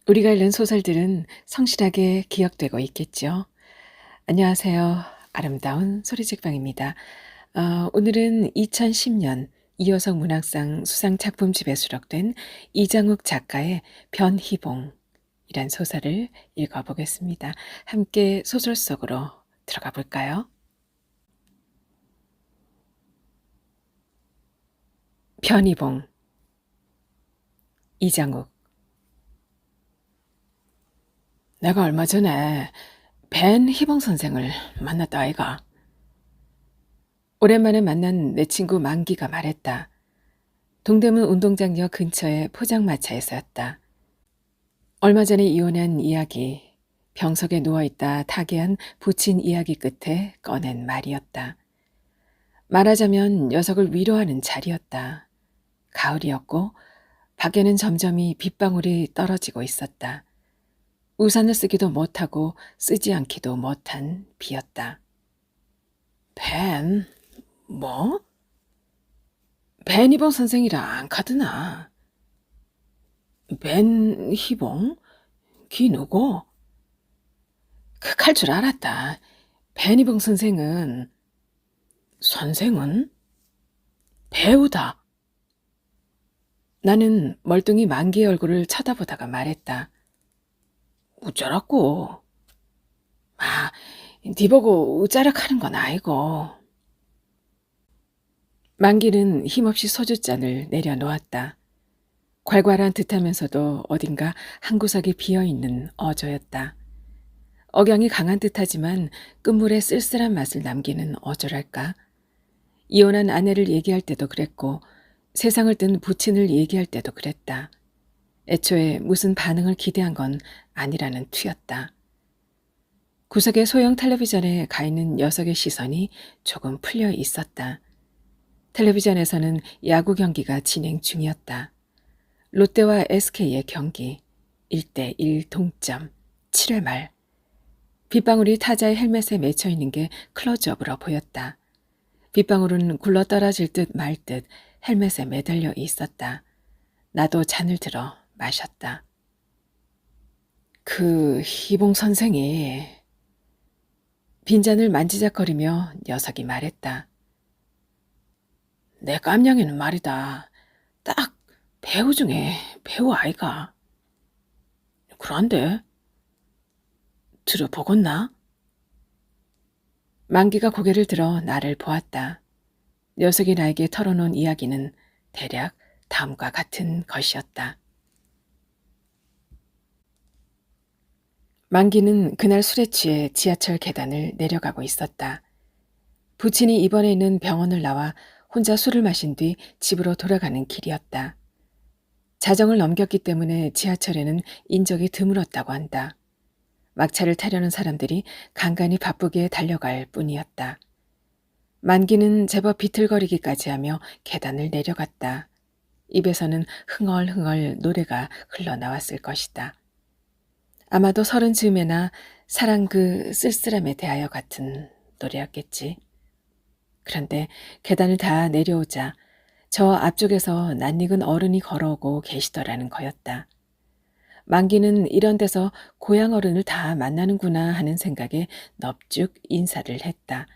우리가 읽는 소설들은 성실하게 기억되고 있겠죠. 안녕하세요. 아름다운 소리책방입니다. 오늘은 2010년 이호석 문학상 수상작품집에 수록된 이장욱 작가의 변희봉이란 소설을 읽어보겠습니다. 함께 소설 속으로 들어가 볼까요? 변희봉, 이장욱. 내가 얼마 전에 벤희봉 선생을 만났다 아이가. 오랜만에 만난 내 친구 만기가 말했다. 동대문 운동장역 근처의 포장마차에서였다. 얼마 전에 이혼한 이야기, 병석에 누워있다 타계한 부친 이야기 끝에 꺼낸 말이었다. 말하자면 녀석을 위로하는 자리였다. 가을이었고 밖에는 점점이 빗방울이 떨어지고 있었다. 우산을 쓰기도 못하고 쓰지 않기도 못한 비였다. 벤? 뭐? 벤희봉 선생이라 안 가드나? 벤희봉? 기 누구? 극할 줄 알았다. 벤희봉 선생은 배우다. 나는 멀뚱히 만기의 얼굴을 쳐다보다가 말했다. 우쩌라고. 니 보고 우짜락하는 건 아니고. 만기는 힘없이 소주잔을 내려놓았다. 괄괄한 듯하면서도 어딘가 한 구석이 비어있는 어조였다. 억양이 강한 듯하지만 끝물에 쓸쓸한 맛을 남기는 어조랄까. 이혼한 아내를 얘기할 때도 그랬고 세상을 뜬 부친을 얘기할 때도 그랬다. 애초에 무슨 반응을 기대한 건 아니라는 투였다. 구석의 소형 텔레비전에 가 있는 녀석의 시선이 조금 풀려 있었다. 텔레비전에서는 야구 경기가 진행 중이었다. 롯데와 SK의 경기, 1대1 동점, 7회 말. 빗방울이 타자의 헬멧에 맺혀 있는 게 클로즈업으로 보였다. 빗방울은 굴러 떨어질 듯 말 듯 헬멧에 매달려 있었다. 나도 잔을 들어 마셨다. 그 희봉 선생이 빈잔을 만지작거리며 녀석이 말했다. 내 깜냥이는 말이다. 딱 배우 중에 배우 아이가. 그런데 들어보겠나? 만기가 고개를 들어 나를 보았다. 녀석이 나에게 털어놓은 이야기는 대략 다음과 같은 것이었다. 만기는 그날 술에 취해 지하철 계단을 내려가고 있었다. 부친이 입원해 있는 병원을 나와 혼자 술을 마신 뒤 집으로 돌아가는 길이었다. 자정을 넘겼기 때문에 지하철에는 인적이 드물었다고 한다. 막차를 타려는 사람들이 간간히 바쁘게 달려갈 뿐이었다. 만기는 제법 비틀거리기까지 하며 계단을 내려갔다. 입에서는 흥얼흥얼 노래가 흘러나왔을 것이다. 아마도 30 즈음에나 사랑 그 쓸쓸함에 대하여 같은 노래였겠지. 그런데 계단을 다 내려오자 저 앞쪽에서 낯익은 어른이 걸어오고 계시더라는 거였다. 만기는 이런 데서 고향 어른을 다 만나는구나 하는 생각에 넙죽 인사를 했다.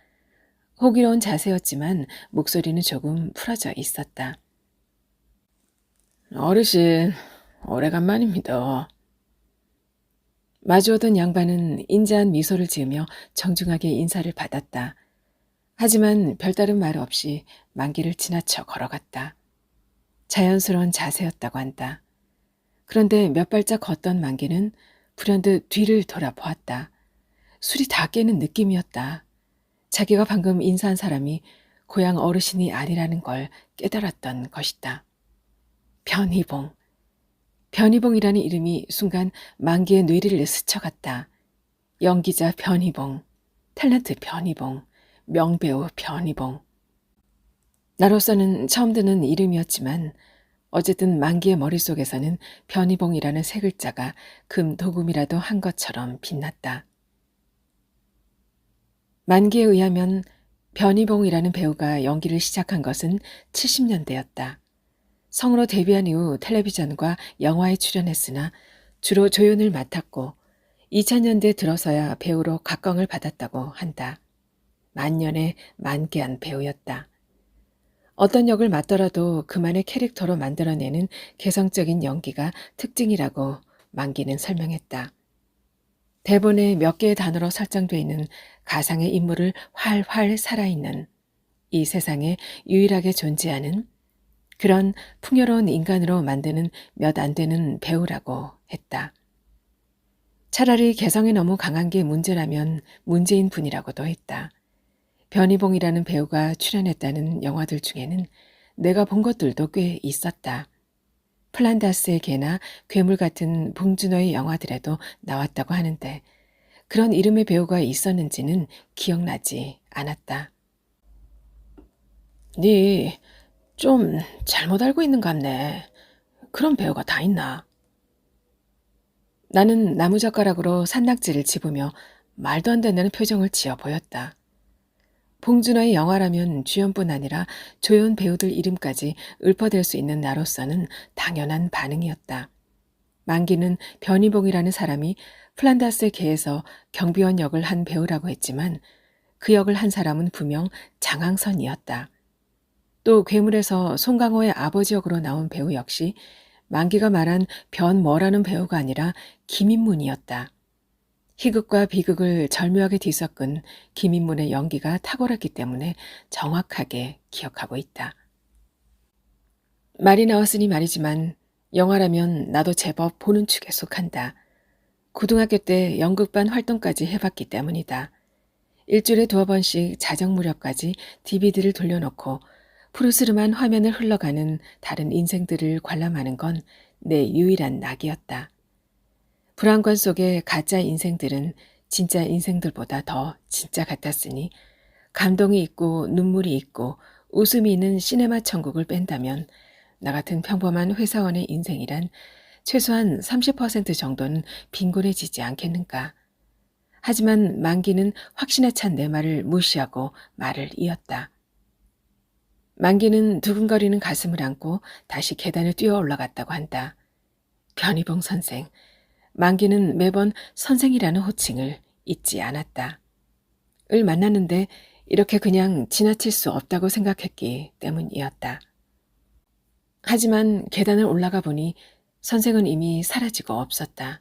호기로운 자세였지만 목소리는 조금 풀어져 있었다. 어르신, 오래간만입니다. 마주오던 양반은 인자한 미소를 지으며 정중하게 인사를 받았다. 하지만 별다른 말 없이 만기를 지나쳐 걸어갔다. 자연스러운 자세였다고 한다. 그런데 몇 발짝 걷던 만기는 불현듯 뒤를 돌아보았다. 술이 다 깨는 느낌이었다. 자기가 방금 인사한 사람이 고향 어르신이 아니라는 걸 깨달았던 것이다. 변희봉. 변희봉이라는 이름이 순간 만기의 뇌리를 스쳐갔다. 연기자 변희봉, 탤런트 변희봉, 명배우 변희봉. 나로서는 처음 듣는 이름이었지만 어쨌든 만기의 머릿속에서는 변희봉이라는 세 글자가 금도금이라도 한 것처럼 빛났다. 만기에 의하면 변희봉이라는 배우가 연기를 시작한 것은 70년대였다. 성으로 데뷔한 이후 텔레비전과 영화에 출연했으나 주로 조연을 맡았고 2000년대 들어서야 배우로 각광을 받았다고 한다. 만년의 만개한 배우였다. 어떤 역을 맡더라도 그만의 캐릭터로 만들어내는 개성적인 연기가 특징이라고 만기는 설명했다. 대본에 몇 개의 단어로 설정되어 있는 가상의 인물을 활활 살아있는 이 세상에 유일하게 존재하는 그런 풍요로운 인간으로 만드는 몇 안 되는 배우라고 했다. 차라리 개성이 너무 강한 게 문제라면 문제인 분이라고도 했다. 변희봉이라는 배우가 출연했다는 영화들 중에는 내가 본 것들도 꽤 있었다. 플란다스의 개나 괴물 같은 봉준호의 영화들에도 나왔다고 하는데 그런 이름의 배우가 있었는지는 기억나지 않았다. 네, 좀 잘못 알고 있는 것 같네. 그런 배우가 다 있나? 나는 나무젓가락으로 산낙지를 집으며 말도 안 된다는 표정을 지어 보였다. 봉준호의 영화라면 주연뿐 아니라 조연 배우들 이름까지 읊어댈 수 있는 나로서는 당연한 반응이었다. 만기는 변희봉이라는 사람이 플란다스의 개에서 경비원 역을 한 배우라고 했지만 그 역을 한 사람은 분명 장항선이었다. 또 괴물에서 송강호의 아버지 역으로 나온 배우 역시 만기가 말한 변뭐라는 배우가 아니라 김인문이었다. 희극과 비극을 절묘하게 뒤섞은 김인문의 연기가 탁월했기 때문에 정확하게 기억하고 있다. 말이 나왔으니 말이지만 영화라면 나도 제법 보는 축에 속한다. 고등학교 때 연극반 활동까지 해봤기 때문이다. 일주일에 2번씩 자정 무렵까지 DVD를 돌려놓고 푸르스름한 화면을 흘러가는 다른 인생들을 관람하는 건 내 유일한 낙이었다. 불안관 속의 가짜 인생들은 진짜 인생들보다 더 진짜 같았으니 감동이 있고 눈물이 있고 웃음이 있는 시네마 천국을 뺀다면 나 같은 평범한 회사원의 인생이란 최소한 30% 정도는 빈곤해지지 않겠는가. 하지만 만기는 확신에 찬 내 말을 무시하고 말을 이었다. 만기는 두근거리는 가슴을 안고 다시 계단을 뛰어 올라갔다고 한다. 변희봉 선생. 만기는 매번 선생이라는 호칭을 잊지 않았다. 을 만났는데 이렇게 그냥 지나칠 수 없다고 생각했기 때문이었다. 하지만 계단을 올라가 보니 선생은 이미 사라지고 없었다.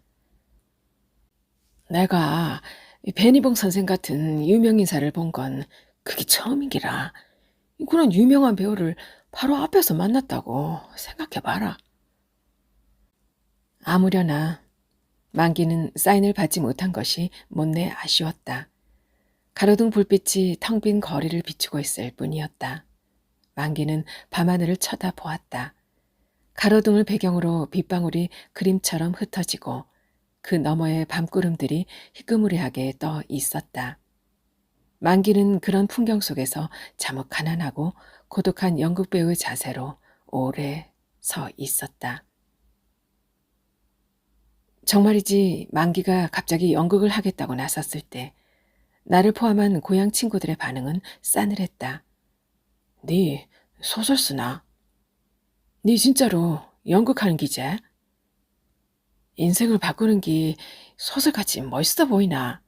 내가 변희봉 선생 같은 유명인사를 본 건 그게 처음이기라. 그런 유명한 배우를 바로 앞에서 만났다고 생각해봐라. 아무려나 만기는 사인을 받지 못한 것이 못내 아쉬웠다. 가로등 불빛이 텅 빈 거리를 비추고 있을 뿐이었다. 만기는 밤하늘을 쳐다보았다. 가로등을 배경으로 빗방울이 그림처럼 흩어지고 그 너머의 밤구름들이 희끄무리하게 떠 있었다. 만기는 그런 풍경 속에서 자목 가난하고 고독한 연극배우의 자세로 오래 서 있었다. 정말이지 만기가 갑자기 연극을 하겠다고 나섰을 때 나를 포함한 고향 친구들의 반응은 싸늘했다. 네 소설 쓰나? 네 진짜로 연극하는 기제? 인생을 바꾸는 게 소설같이 멋있어 보이나?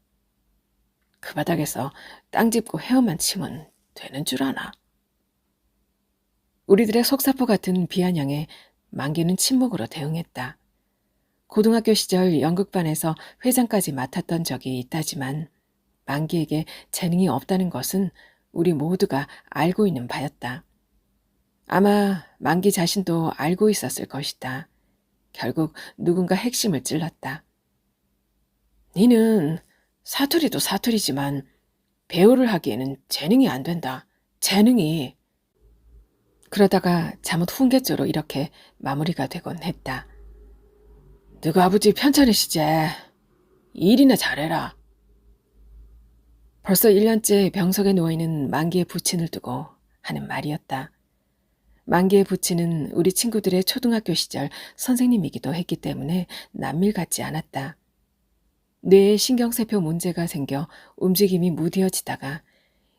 그 바닥에서 땅 짚고 헤엄만 치면 되는 줄 아나? 우리들의 속사포 같은 비아냥에 만기는 침묵으로 대응했다. 고등학교 시절 연극반에서 회장까지 맡았던 적이 있다지만 만기에게 재능이 없다는 것은 우리 모두가 알고 있는 바였다. 아마 만기 자신도 알고 있었을 것이다. 결국 누군가 핵심을 찔렀다. 니는 사투리도 사투리지만 배우를 하기에는 재능이 안 된다. 재능이. 그러다가 잠옷 훈계조로 이렇게 마무리가 되곤 했다. 너가 아버지 편찮으시제. 일이나 잘해라. 벌써 1년째 병석에 누워있는 만기의 부친을 두고 하는 말이었다. 만기의 부친은 우리 친구들의 초등학교 시절 선생님이기도 했기 때문에 남일 같지 않았다. 뇌에 신경세포 문제가 생겨 움직임이 무뎌지다가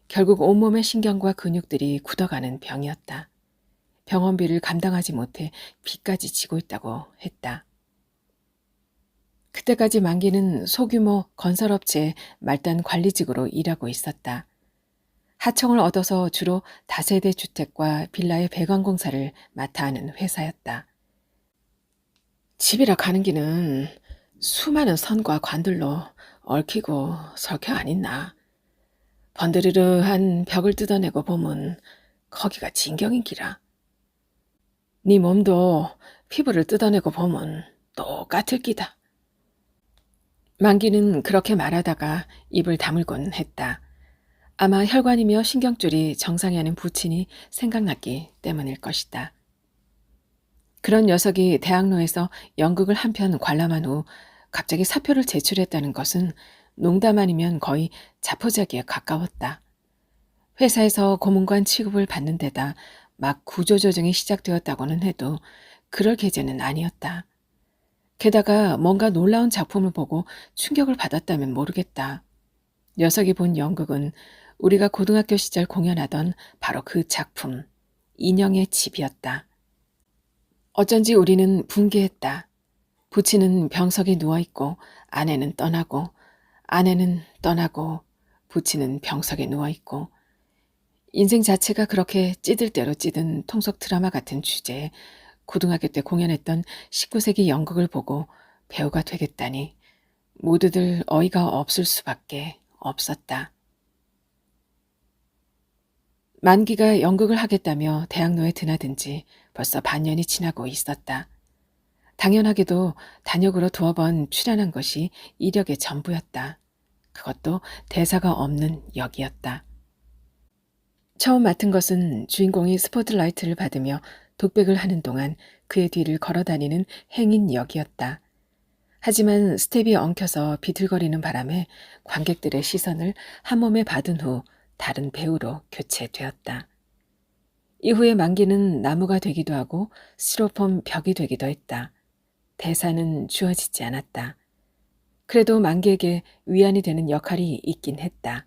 결국 온몸의 신경과 근육들이 굳어가는 병이었다. 병원비를 감당하지 못해 빚까지 지고 있다고 했다. 그때까지 만기는 소규모 건설업체의 말단 관리직으로 일하고 있었다. 하청을 얻어서 주로 다세대 주택과 빌라의 배관 공사를 맡아 하는 회사였다. 집이라 가는 길은 수많은 선과 관들로 얽히고 설켜 안 있나. 번드르르한 벽을 뜯어내고 보면 거기가 진경인 기라. 네 몸도 피부를 뜯어내고 보면 똑같을 기다. 만기는 그렇게 말하다가 입을 다물곤 했다. 아마 혈관이며 신경줄이 정상이 아닌 부친이 생각났기 때문일 것이다. 그런 녀석이 대학로에서 연극을 한 편 관람한 후 갑자기 사표를 제출했다는 것은 농담 아니면 거의 자포자기에 가까웠다. 회사에서 고문관 취급을 받는 데다 막 구조조정이 시작되었다고는 해도 그럴 계제는 아니었다. 게다가 뭔가 놀라운 작품을 보고 충격을 받았다면 모르겠다. 녀석이 본 연극은 우리가 고등학교 시절 공연하던 바로 그 작품, 인형의 집이었다. 어쩐지 우리는 분개했다. 부친은 병석에 누워있고 아내는 떠나고 아내는 떠나고 부친은 병석에 누워있고 인생 자체가 그렇게 찌들 대로 찌든 통속 드라마 같은 주제에 고등학교 때 공연했던 19세기 연극을 보고 배우가 되겠다니 모두들 어이가 없을 수밖에 없었다. 만기가 연극을 하겠다며 대학로에 드나든 지 벌써 반년이 지나고 있었다. 당연하게도 단역으로 2번 출연한 것이 이력의 전부였다. 그것도 대사가 없는 역이었다. 처음 맡은 것은 주인공이 스포트라이트를 받으며 독백을 하는 동안 그의 뒤를 걸어다니는 행인 역이었다. 하지만 스텝이 엉켜서 비틀거리는 바람에 관객들의 시선을 한 몸에 받은 후 다른 배우로 교체되었다. 이후에 만기는 나무가 되기도 하고 스티로폼 벽이 되기도 했다. 대사는 주어지지 않았다. 그래도 만기에게 위안이 되는 역할이 있긴 했다.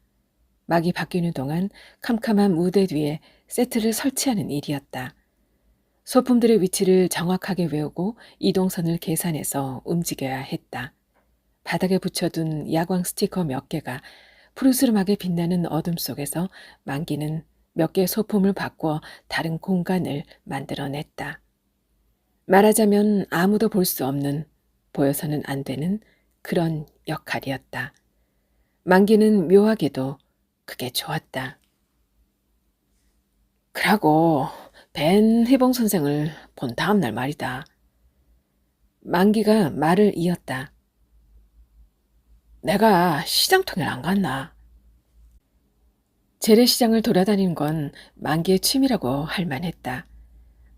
막이 바뀌는 동안 캄캄한 무대 뒤에 세트를 설치하는 일이었다. 소품들의 위치를 정확하게 외우고 이동선을 계산해서 움직여야 했다. 바닥에 붙여둔 야광 스티커 몇 개가 푸르스름하게 빛나는 어둠 속에서 만기는 몇 개의 소품을 바꿔 다른 공간을 만들어냈다. 말하자면 아무도 볼 수 없는, 보여서는 안 되는 그런 역할이었다. 만기는 묘하게도 그게 좋았다. 그러고 벤 희봉 선생을 본 다음 날 말이다. 만기가 말을 이었다. 내가 시장통일 안 갔나? 재래시장을 돌아다니는 건 만기의 취미라고 할 만했다.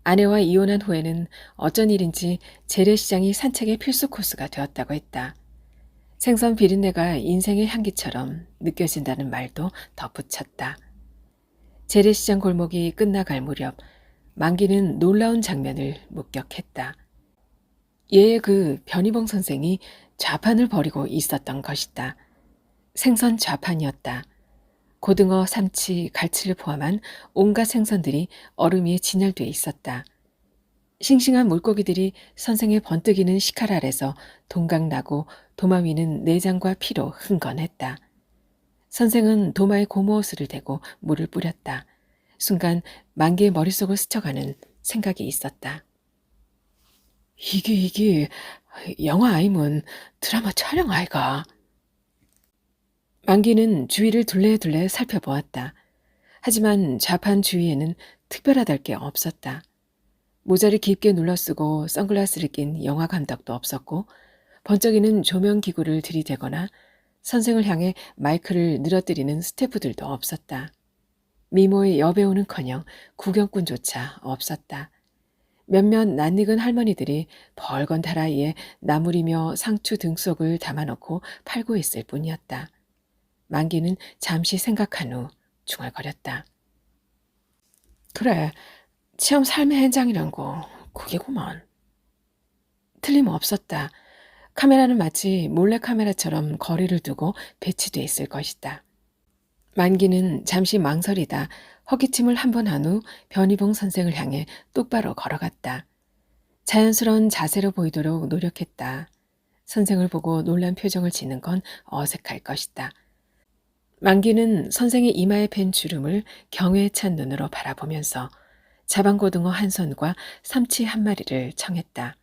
아내와 이혼한 후에는 어쩐 일인지 재래시장이 산책의 필수 코스가 되었다고 했다. 생선 비린내가 인생의 향기처럼 느껴진다는 말도 덧붙였다. 재래시장 골목이 끝나갈 무렵 만기는 놀라운 장면을 목격했다. 예의 그 변희봉 선생이 좌판을 벌이고 있었던 것이다. 생선 좌판이었다. 고등어, 삼치, 갈치를 포함한 온갖 생선들이 얼음 위에 진열돼 있었다. 싱싱한 물고기들이 선생의 번뜩이는 식칼 아래서 동강나고 도마 위는 내장과 피로 흥건했다. 선생은 도마에 고무호스를 대고 물을 뿌렸다. 순간 만기의 머릿속을 스쳐가는 생각이 있었다. 이게 영화 아니면 드라마 촬영 아이가? 만기는 주위를 둘레둘레 살펴보았다. 하지만 좌판 주위에는 특별하달 게 없었다. 모자를 깊게 눌러쓰고 선글라스를 낀 영화 감독도 없었고 번쩍이는 조명기구를 들이대거나 선생을 향해 마이크를 늘어뜨리는 스태프들도 없었다. 미모의 여배우는커녕 구경꾼조차 없었다. 몇몇 낯익은 할머니들이 벌건 다라이에 나물이며 상추 등 속을 담아놓고 팔고 있을 뿐이었다. 만기는 잠시 생각한 후 중얼거렸다. 그래, 체험 삶의 현장이란 거 그게구먼. 틀림없었다. 카메라는 마치 몰래카메라처럼 거리를 두고 배치돼 있을 것이다. 만기는 잠시 망설이다 허기침을 한 번 한 후 변희봉 선생을 향해 똑바로 걸어갔다. 자연스러운 자세로 보이도록 노력했다. 선생을 보고 놀란 표정을 짓는 건 어색할 것이다. 만기는 선생의 이마에 팬 주름을 경외에 찬 눈으로 바라보면서 자방고등어 한 손과 삼치 한 마리를 청했다.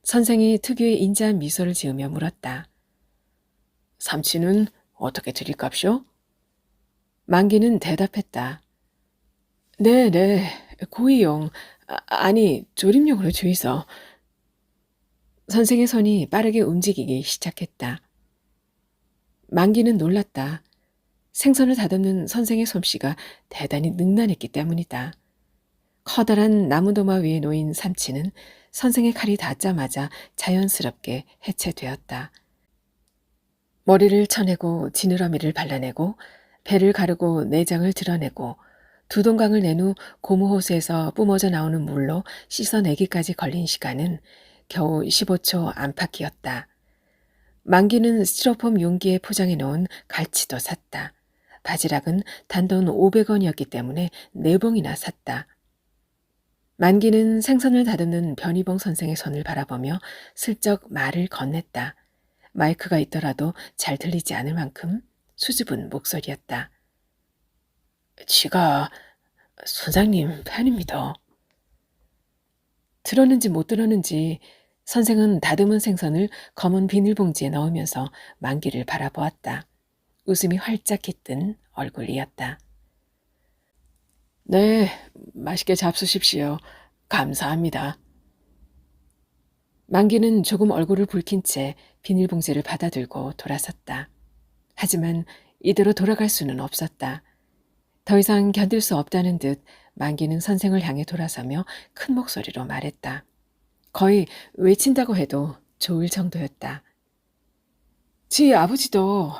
선생이 특유의 인자한 미소를 지으며 물었다. 삼치는 어떻게 드릴값쇼? 만기는 대답했다. 네, 고의용, 아니 조림용으로 주이소. 선생의 손이 빠르게 움직이기 시작했다. 만기는 놀랐다. 생선을 다듬는 선생의 솜씨가 대단히 능란했기 때문이다. 커다란 나무도마 위에 놓인 삼치는 선생의 칼이 닿자마자 자연스럽게 해체되었다. 머리를 쳐내고 지느러미를 발라내고 배를 가르고 내장을 드러내고 두 동강을 낸 후 고무호스에서 뿜어져 나오는 물로 씻어내기까지 걸린 시간은 겨우 15초 안팎이었다. 만기는 스티로폼 용기에 포장해 놓은 갈치도 샀다. 바지락은 단돈 500원이었기 때문에 4봉이나 샀다. 만기는 생선을 다듬는 변희봉 선생의 손을 바라보며 슬쩍 말을 건넸다. 마이크가 있더라도 잘 들리지 않을 만큼 수줍은 목소리였다. 지가 선장님 팬입니다. 들었는지 못 들었는지 선생은 다듬은 생선을 검은 비닐봉지에 넣으면서 만기를 바라보았다. 웃음이 활짝 깃든 얼굴이었다. 네, 맛있게 잡수십시오. 감사합니다. 만기는 조금 얼굴을 붉힌 채 비닐봉지를 받아들고 돌아섰다. 하지만 이대로 돌아갈 수는 없었다. 더 이상 견딜 수 없다는 듯 만기는 선생을 향해 돌아서며 큰 목소리로 말했다. 거의 외친다고 해도 좋을 정도였다. 지 아버지도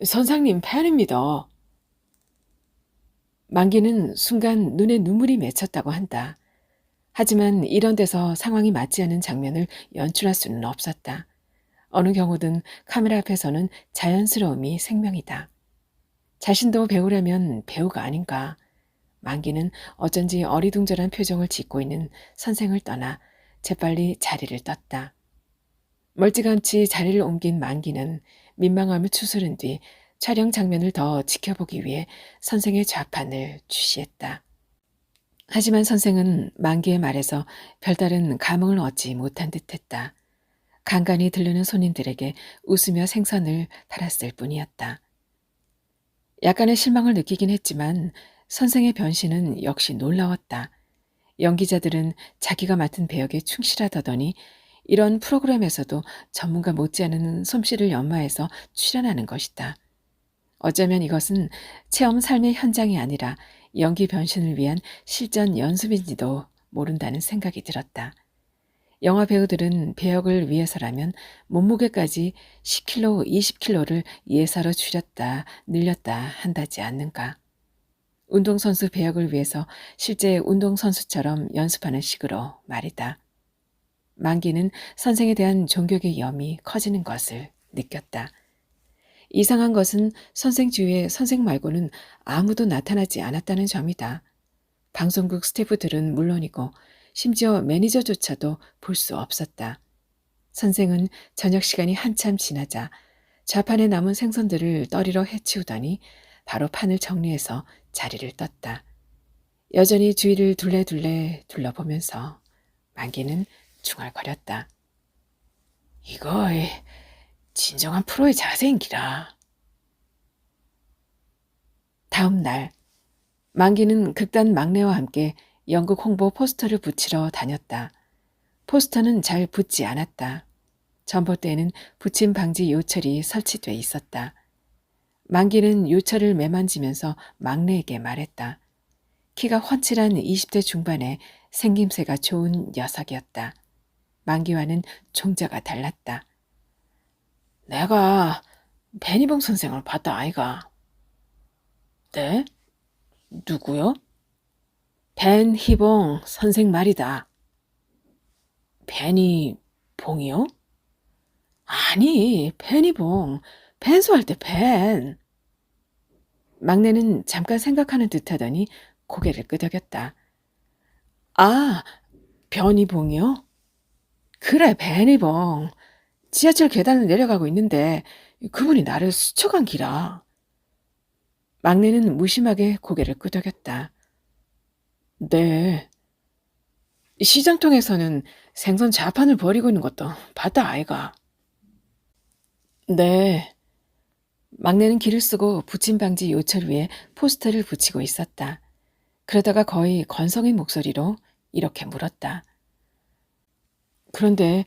선생님 팬입니다. 만기는 순간 눈에 눈물이 맺혔다고 한다. 하지만 이런 데서 상황이 맞지 않은 장면을 연출할 수는 없었다. 어느 경우든 카메라 앞에서는 자연스러움이 생명이다. 자신도 배우라면 배우가 아닌가. 만기는 어쩐지 어리둥절한 표정을 짓고 있는 선생을 떠나 재빨리 자리를 떴다. 멀찌감치 자리를 옮긴 만기는 민망함을 추스른 뒤 촬영 장면을 더 지켜보기 위해 선생의 좌판을 주시했다. 하지만 선생은 만기의 말에서 별다른 감흥을 얻지 못한 듯했다. 간간히 들르는 손님들에게 웃으며 생선을 팔았을 뿐이었다. 약간의 실망을 느끼긴 했지만 선생의 변신은 역시 놀라웠다. 연기자들은 자기가 맡은 배역에 충실하다더니 이런 프로그램에서도 전문가 못지않은 솜씨를 연마해서 출연하는 것이다. 어쩌면 이것은 체험 삶의 현장이 아니라 연기 변신을 위한 실전 연습인지도 모른다는 생각이 들었다. 영화 배우들은 배역을 위해서라면 몸무게까지 10kg, 20kg를 예사로 줄였다, 늘렸다 한다지 않는가. 운동선수 배역을 위해서 실제 운동선수처럼 연습하는 식으로 말이다. 만기는 선생에 대한 존경의 염이 커지는 것을 느꼈다. 이상한 것은 선생 주위에 선생 말고는 아무도 나타나지 않았다는 점이다. 방송국 스태프들은 물론이고 심지어 매니저조차도 볼 수 없었다. 선생은 저녁 시간이 한참 지나자 좌판에 남은 생선들을 떠리러 해치우더니 바로 판을 정리해서 자리를 떴다. 여전히 주위를 둘레둘레 둘러보면서 만기는 중얼거렸다. 이거 진정한 프로의 자세인기라. 다음 날 만기는 극단 막내와 함께 연극 홍보 포스터를 붙이러 다녔다. 포스터는 잘 붙지 않았다. 전봇대에는 붙임 방지 요철이 설치돼 있었다. 만기는 요철을 매만지면서 막내에게 말했다. 키가 훤칠한 20대 중반의 생김새가 좋은 녀석이었다. 만기와는 종자가 달랐다. 내가 배니봉 선생을 봤다 아이가. 네? 누구요? 벤희봉 선생 말이다. 벤이봉이요? 아니, 벤이봉. 벤소할 때 벤. 막내는 잠깐 생각하는 듯하더니 고개를 끄덕였다. 아, 변이봉이요? 그래, 벤이봉. 지하철 계단을 내려가고 있는데 그분이 나를 스쳐간 기라. 막내는 무심하게 고개를 끄덕였다. 네. 시장통에서는 생선 자판을 버리고 있는 것도 봤다 아이가. 네. 막내는 길을 쓰고 부침방지 요철 위에 포스터를 붙이고 있었다. 그러다가 거의 건성의 목소리로 이렇게 물었다. 그런데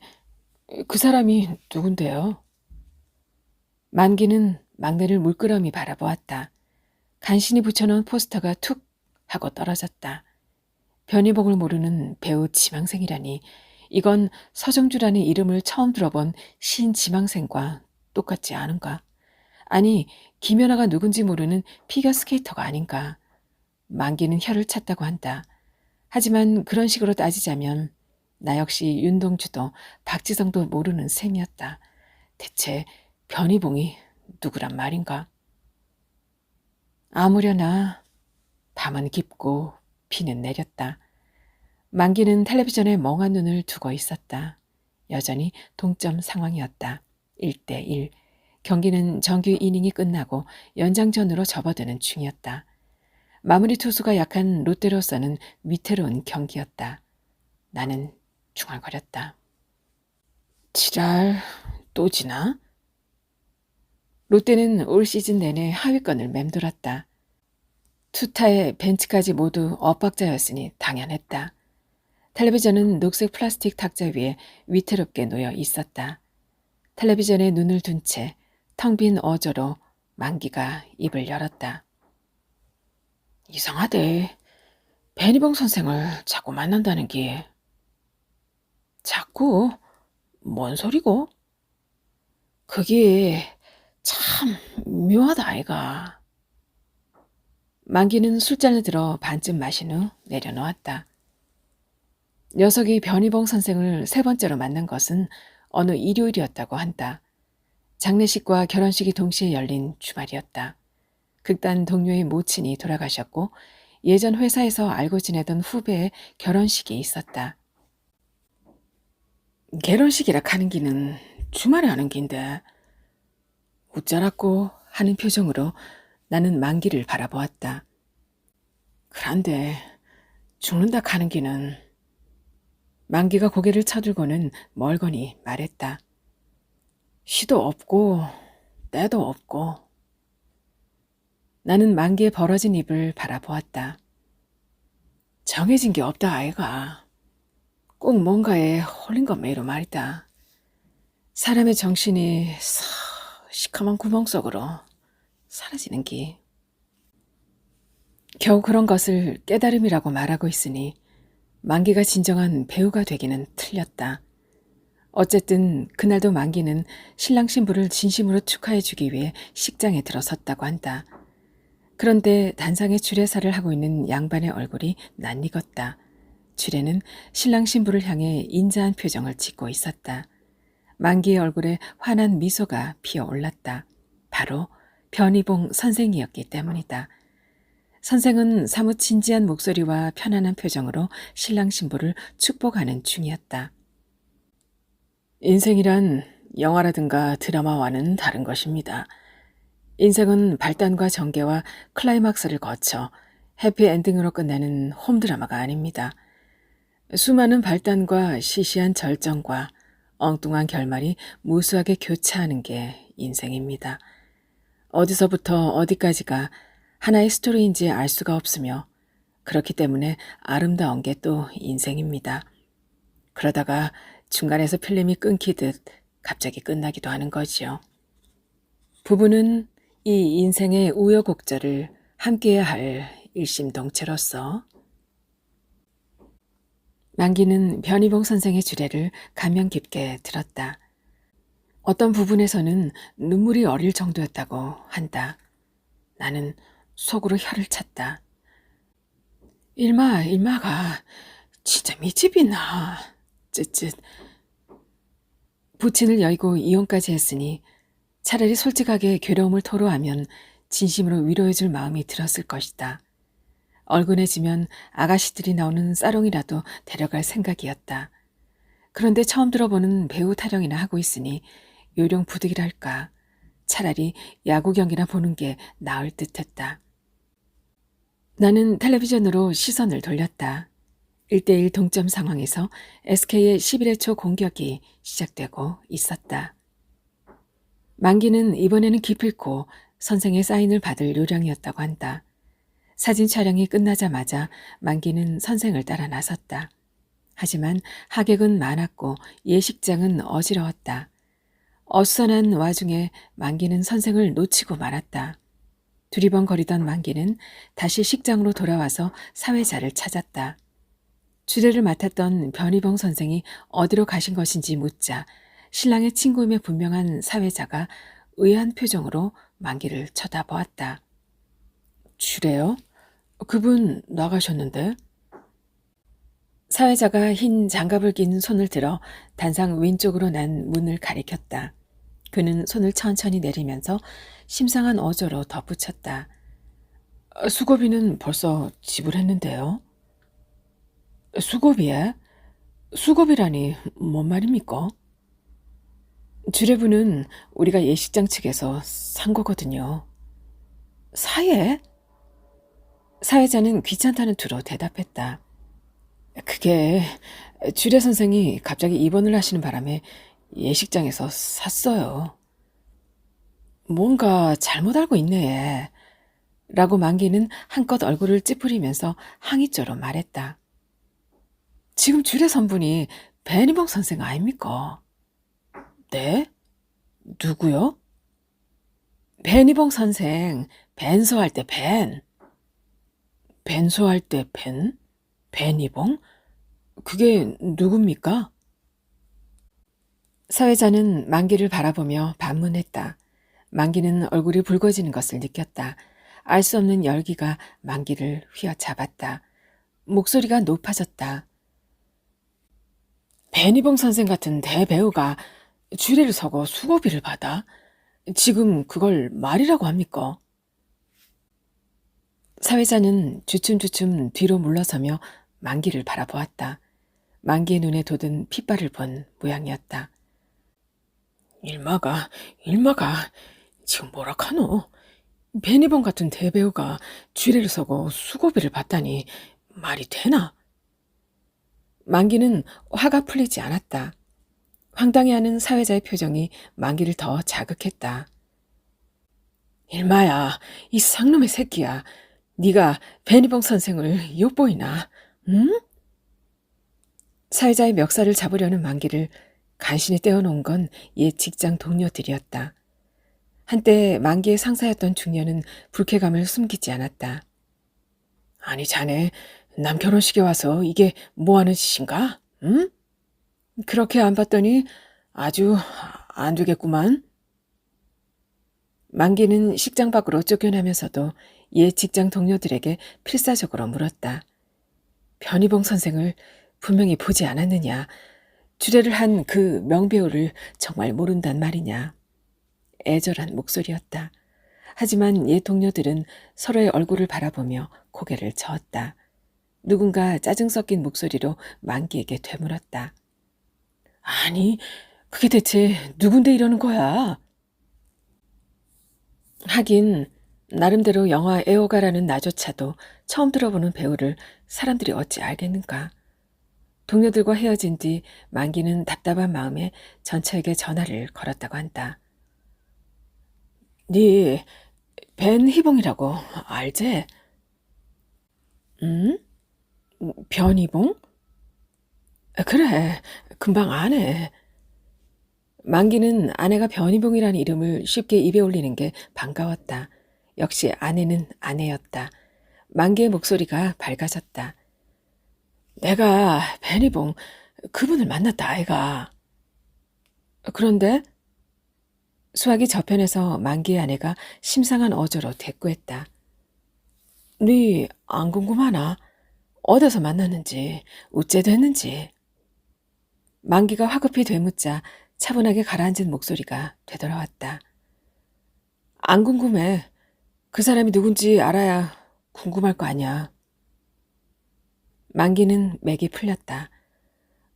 그 사람이 누군데요? 만기는 막내를 물끄러미 바라보았다. 간신히 붙여놓은 포스터가 툭 하고 떨어졌다. 변희봉을 모르는 배우 지망생이라니 이건 서정주라는 이름을 처음 들어본 시인 지망생과 똑같지 않은가? 아니, 김연아가 누군지 모르는 피겨스케이터가 아닌가? 만기는 혀를 찼다고 한다. 하지만 그런 식으로 따지자면 나 역시 윤동주도 박지성도 모르는 셈이었다. 대체 변희봉이 누구란 말인가? 아무려나 밤은 깊고 비는 내렸다. 만기는 텔레비전에 멍한 눈을 두고 있었다. 여전히 동점 상황이었다. 1대1. 경기는 정규 이닝이 끝나고 연장전으로 접어드는 중이었다. 마무리 투수가 약한 롯데로서는 위태로운 경기였다. 나는 중얼거렸다. 지랄 또 지나? 롯데는 올 시즌 내내 하위권을 맴돌았다. 투타의 벤치까지 모두 엇박자였으니 당연했다. 텔레비전은 녹색 플라스틱 탁자 위에 위태롭게 놓여 있었다. 텔레비전에 눈을 둔 채 텅 빈 어조로 만기가 입을 열었다. 이상하대. 배니봉 선생을 자꾸 만난다는 게. 자꾸? 뭔 소리고? 그게 참 묘하다 아이가. 만기는 술잔을 들어 반쯤 마신 후 내려놓았다. 녀석이 변희봉 선생을 세 번째로 만난 것은 어느 일요일이었다고 한다. 장례식과 결혼식이 동시에 열린 주말이었다. 극단 동료의 모친이 돌아가셨고 예전 회사에서 알고 지내던 후배의 결혼식이 있었다. 결혼식이라 하는 기는 주말에 하는 긴데 웃자라고 하는 표정으로 나는 만기를 바라보았다. 그런데 죽는다 하는 기는 만기가 고개를 쳐들고는 멀거니 말했다. 시도 없고 때도 없고. 나는 만기의 벌어진 입을 바라보았다. 정해진 게 없다 아이가. 꼭 뭔가에 홀린 것 매로 말이다. 사람의 정신이 시커먼 구멍 속으로 사라지는 기. 겨우 그런 것을 깨달음이라고 말하고 있으니 만기가 진정한 배우가 되기는 틀렸다. 어쨌든 그날도 만기는 신랑 신부를 진심으로 축하해 주기 위해 식장에 들어섰다고 한다. 그런데 단상에 주례사를 하고 있는 양반의 얼굴이 낯익었다. 주례는 신랑 신부를 향해 인자한 표정을 짓고 있었다. 만기의 얼굴에 환한 미소가 피어올랐다. 바로 변희봉 선생이었기 때문이다. 선생은 사뭇 진지한 목소리와 편안한 표정으로 신랑 신부를 축복하는 중이었다. 인생이란 영화라든가 드라마와는 다른 것입니다. 인생은 발단과 전개와 클라이막스를 거쳐 해피엔딩으로 끝나는 홈드라마가 아닙니다. 수많은 발단과 시시한 절정과 엉뚱한 결말이 무수하게 교차하는 게 인생입니다. 어디서부터 어디까지가 하나의 스토리인지 알 수가 없으며 그렇기 때문에 아름다운 게 또 인생입니다. 그러다가 중간에서 필름이 끊기듯 갑자기 끝나기도 하는 거지요. 부부는 이 인생의 우여곡절을 함께해야 할 일심동체로서 만기는 변희봉 선생의 주례를 감명 깊게 들었다. 어떤 부분에서는 눈물이 어릴 정도였다고 한다. 나는 속으로 혀를 찼다. 일마가 진짜 밑집이나. 쯧쯧. 부친을 여의고 이혼까지 했으니 차라리 솔직하게 괴로움을 토로하면 진심으로 위로해줄 마음이 들었을 것이다. 얼근해지면 아가씨들이 나오는 사롱이라도 데려갈 생각이었다. 그런데 처음 들어보는 배우 타령이나 하고 있으니 요령 부득이랄까. 차라리 야구 경기나 보는 게 나을 듯했다. 나는 텔레비전으로 시선을 돌렸다. 1대1 동점 상황에서 SK의 11회 초 공격이 시작되고 있었다. 만기는 이번에는 기필코 선생의 사인을 받을 요량이었다고 한다. 사진 촬영이 끝나자마자 만기는 선생을 따라 나섰다. 하지만 하객은 많았고 예식장은 어지러웠다. 어수선한 와중에 만기는 선생을 놓치고 말았다. 두리번거리던 만기는 다시 식장으로 돌아와서 사회자를 찾았다. 주례를 맡았던 변희봉 선생이 어디로 가신 것인지 묻자 신랑의 친구임에 분명한 사회자가 의아한 표정으로 만기를 쳐다보았다. 주례요? 그분 나가셨는데? 사회자가 흰 장갑을 낀 손을 들어 단상 왼쪽으로 난 문을 가리켰다. 그는 손을 천천히 내리면서 심상한 어조로 덧붙였다. 수고비는 벌써 지불했는데요. 수고비에? 수고비라니 뭔 말입니까? 주례부는 우리가 예식장 측에서 산 거거든요. 사예? 사회자는 귀찮다는 투로 대답했다. 그게 주례 선생이 갑자기 입원을 하시는 바람에 예식장에서 샀어요. 뭔가 잘못 알고 있네. 라고 만기는 한껏 얼굴을 찌푸리면서 항의조로 말했다. 지금 주례 선분이 배니봉 선생 아닙니까? 네? 누구요? 배니봉 선생, 벤소할 때 벤. 벤소할 때 벤? 배니봉? 그게 누굽니까? 사회자는 만기를 바라보며 반문했다. 만기는 얼굴이 붉어지는 것을 느꼈다. 알 수 없는 열기가 만기를 휘어잡았다. 목소리가 높아졌다. 배니봉 선생 같은 대배우가 주례를 서고 수고비를 받아? 지금 그걸 말이라고 합니까? 사회자는 주춤주춤 뒤로 물러서며 만기를 바라보았다. 만기의 눈에 돋은 핏발을 본 모양이었다. 일마가 지금 뭐라 카노? 베니번 같은 대배우가 쥐레를 서고 수고비를 받다니 말이 되나? 만기는 화가 풀리지 않았다. 황당해하는 사회자의 표정이 만기를 더 자극했다. 일마야, 이 쌍놈의 새끼야. 네가 베니봉 선생을 욕보이나? 응? 사회자의 멱살을 잡으려는 만기를 간신히 떼어놓은 건 옛 직장 동료들이었다. 한때 만기의 상사였던 중년은 불쾌감을 숨기지 않았다. 아니 자네 남 결혼식에 와서 이게 뭐하는 짓인가? 응? 그렇게 안 봤더니 아주 안 되겠구만. 만기는 식장 밖으로 쫓겨나면서도 옛 직장 동료들에게 필사적으로 물었다. 변희봉 선생을 분명히 보지 않았느냐? 주례를 한 그 명배우를 정말 모른단 말이냐? 애절한 목소리였다. 하지만 옛 동료들은 서로의 얼굴을 바라보며 고개를 저었다. 누군가 짜증 섞인 목소리로 만기에게 되물었다. 아니, 그게 대체 누군데 이러는 거야? 하긴 나름대로 영화 애호가라는 나조차도 처음 들어보는 배우를 사람들이 어찌 알겠는가. 동료들과 헤어진 뒤 만기는 답답한 마음에 전처에게 전화를 걸었다고 한다. 네 벤희봉이라고 알지? 응? 변희봉? 그래, 금방 아네. 만기는 아내가 변희봉이라는 이름을 쉽게 입에 올리는 게 반가웠다. 역시 아내는 아내였다. 만기의 목소리가 밝아졌다. 내가 변희봉 그분을 만났다 아이가. 그런데 수학이 저편에서 만기의 아내가 심상한 어조로 대꾸했다. 네 안 궁금하나? 어디서 만났는지, 어째 됐는지. 만기가 화급히 되묻자 차분하게 가라앉은 목소리가 되돌아왔다. 안 궁금해. 그 사람이 누군지 알아야 궁금할 거 아니야. 만기는 맥이 풀렸다.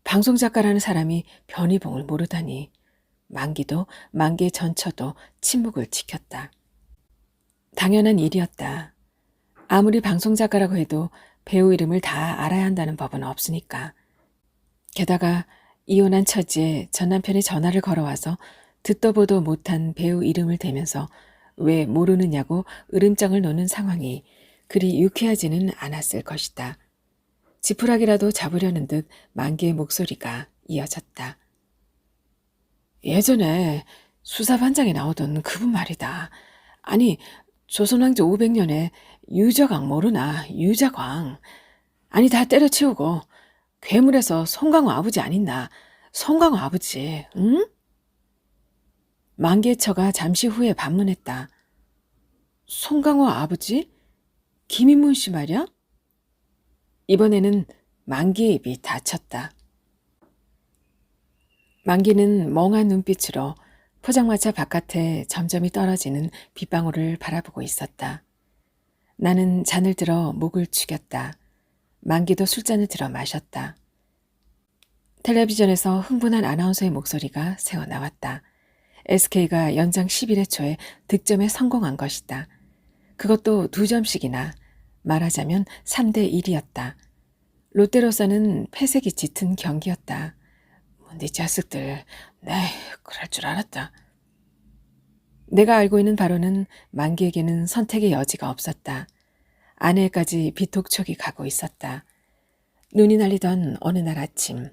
방송작가라는 사람이 변희봉을 모르다니. 만기도 만기의 전처도 침묵을 지켰다. 당연한 일이었다. 아무리 방송작가라고 해도 배우 이름을 다 알아야 한다는 법은 없으니까. 게다가 이혼한 처지에 전남편이 전화를 걸어와서 듣도 보도 못한 배우 이름을 대면서 왜 모르느냐고 으름장을 놓는 상황이 그리 유쾌하지는 않았을 것이다. 지푸라기라도 잡으려는 듯 만기의 목소리가 이어졌다. 예전에 수사반장에 나오던 그분 말이다. 아니, 조선왕조 500년에 유저광 모르나? 유자광. 아니 다 때려치우고 괴물에서 송강호 아버지 아닌나? 송강호 아버지, 응? 만기의 처가 잠시 후에 반문했다. 송강호 아버지? 김인문 씨 말이야? 이번에는 만기의 입이 닫혔다. 만기는 멍한 눈빛으로 포장마차 바깥에 점점이 떨어지는 빗방울을 바라보고 있었다. 나는 잔을 들어 목을 축였다. 만기도 술잔을 들어 마셨다. 텔레비전에서 흥분한 아나운서의 목소리가 새어나왔다. SK가 연장 11회 초에 득점에 성공한 것이다. 그것도 2점씩이나, 말하자면 3대 1이었다. 롯데로서는 패색이 짙은 경기였다. 네 자식들, 그럴 줄 알았다. 내가 알고 있는 바로는 만기에게는 선택의 여지가 없었다. 아내까지 비톡촉이 가고 있었다. 눈이 날리던 어느 날 아침,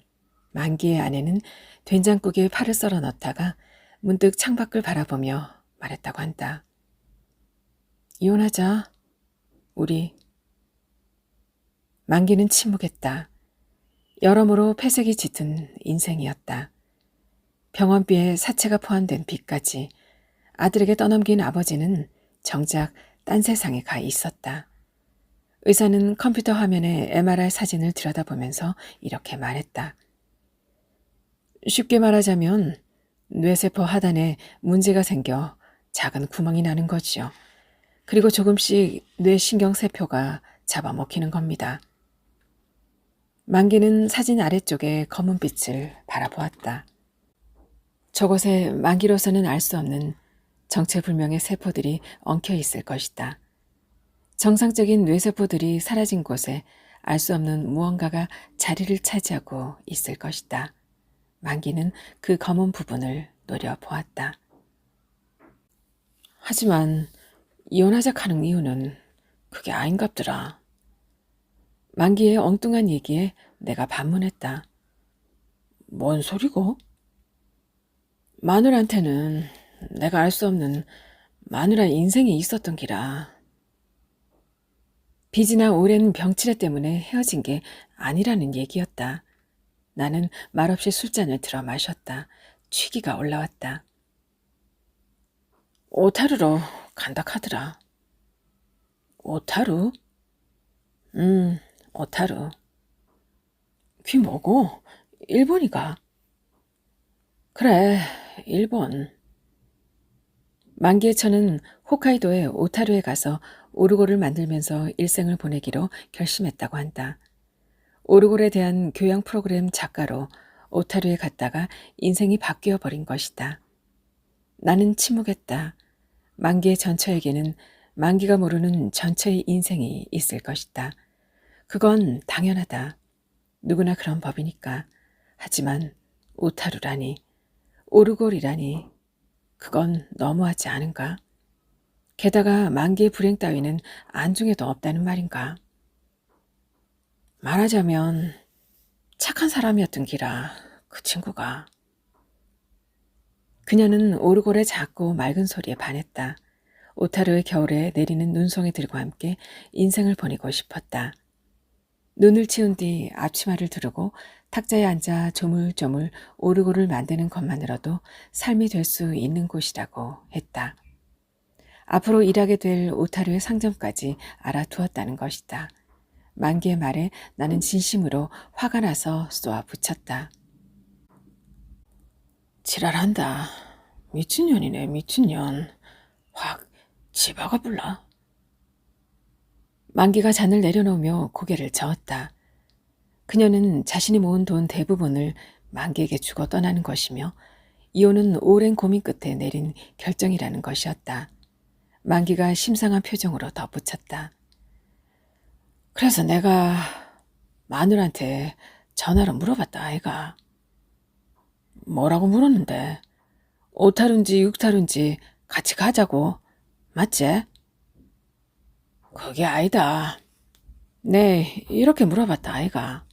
만기의 아내는 된장국에 파를 썰어 넣다가 문득 창밖을 바라보며 말했다고 한다. 이혼하자, 우리. 만기는 침묵했다. 여러모로 패색이 짙은 인생이었다. 병원비에 사채가 포함된 빚까지 아들에게 떠넘긴 아버지는 정작 딴 세상에 가 있었다. 의사는 컴퓨터 화면에 MRI 사진을 들여다보면서 이렇게 말했다. 쉽게 말하자면 뇌세포 하단에 문제가 생겨 작은 구멍이 나는 거지요. 그리고 조금씩 뇌신경세포가 잡아먹히는 겁니다. 만기는 사진 아래쪽에 검은 빛을 바라보았다. 저곳에 만기로서는 알 수 없는 정체불명의 세포들이 엉켜 있을 것이다. 정상적인 뇌세포들이 사라진 곳에 알 수 없는 무언가가 자리를 차지하고 있을 것이다. 만기는 그 검은 부분을 노려보았다. 하지만 이혼하자 하는 이유는 그게 아닌갑더라. 만기의 엉뚱한 얘기에 내가 반문했다. 뭔 소리고? 마누라한테는 내가 알 수 없는 마누라의 인생이 있었던 기라. 빚이나 오랜 병치레 때문에 헤어진 게 아니라는 얘기였다. 나는 말없이 술잔을 들어 마셨다. 취기가 올라왔다. 오타루로 간다 카더라. 오타루? 오타루. 귀 뭐고? 일본이가? 그래, 일본. 만기의 처는 홋카이도의 오타루에 가서 오르골을 만들면서 일생을 보내기로 결심했다고 한다. 오르골에 대한 교양 프로그램 작가로 오타루에 갔다가 인생이 바뀌어 버린 것이다. 나는 침묵했다. 만기의 전처에게는 만기가 모르는 전처의 인생이 있을 것이다. 그건 당연하다. 누구나 그런 법이니까. 하지만 오타루라니, 오르골이라니, 그건 너무하지 않은가? 게다가 만기의 불행 따위는 안중에도 없다는 말인가? 말하자면 착한 사람이었던 기라, 그 친구가. 그녀는 오르골의 작고 맑은 소리에 반했다. 오타루의 겨울에 내리는 눈송이들과 함께 인생을 보내고 싶었다. 눈을 치운 뒤 앞치마를 두르고 탁자에 앉아 조물조물 오르골을 만드는 것만으로도 삶이 될 수 있는 곳이라고 했다. 앞으로 일하게 될 오타루의 상점까지 알아두었다는 것이다. 만기의 말에 나는 진심으로 화가 나서 쏘아 붙였다. 지랄한다. 미친년이네, 미친년. 확 집어가 불라. 만기가 잔을 내려놓으며 고개를 저었다. 그녀는 자신이 모은 돈 대부분을 만기에게 주고 떠나는 것이며 이혼은 오랜 고민 끝에 내린 결정이라는 것이었다. 만기가 심상한 표정으로 덧붙였다. 그래서 내가 마누라한테 전화로 물어봤다 아이가. 뭐라고 물었는데? 5탈인지 6탈인지 같이 가자고. 맞지? 그게 아니다. 네, 이렇게 물어봤다 아이가.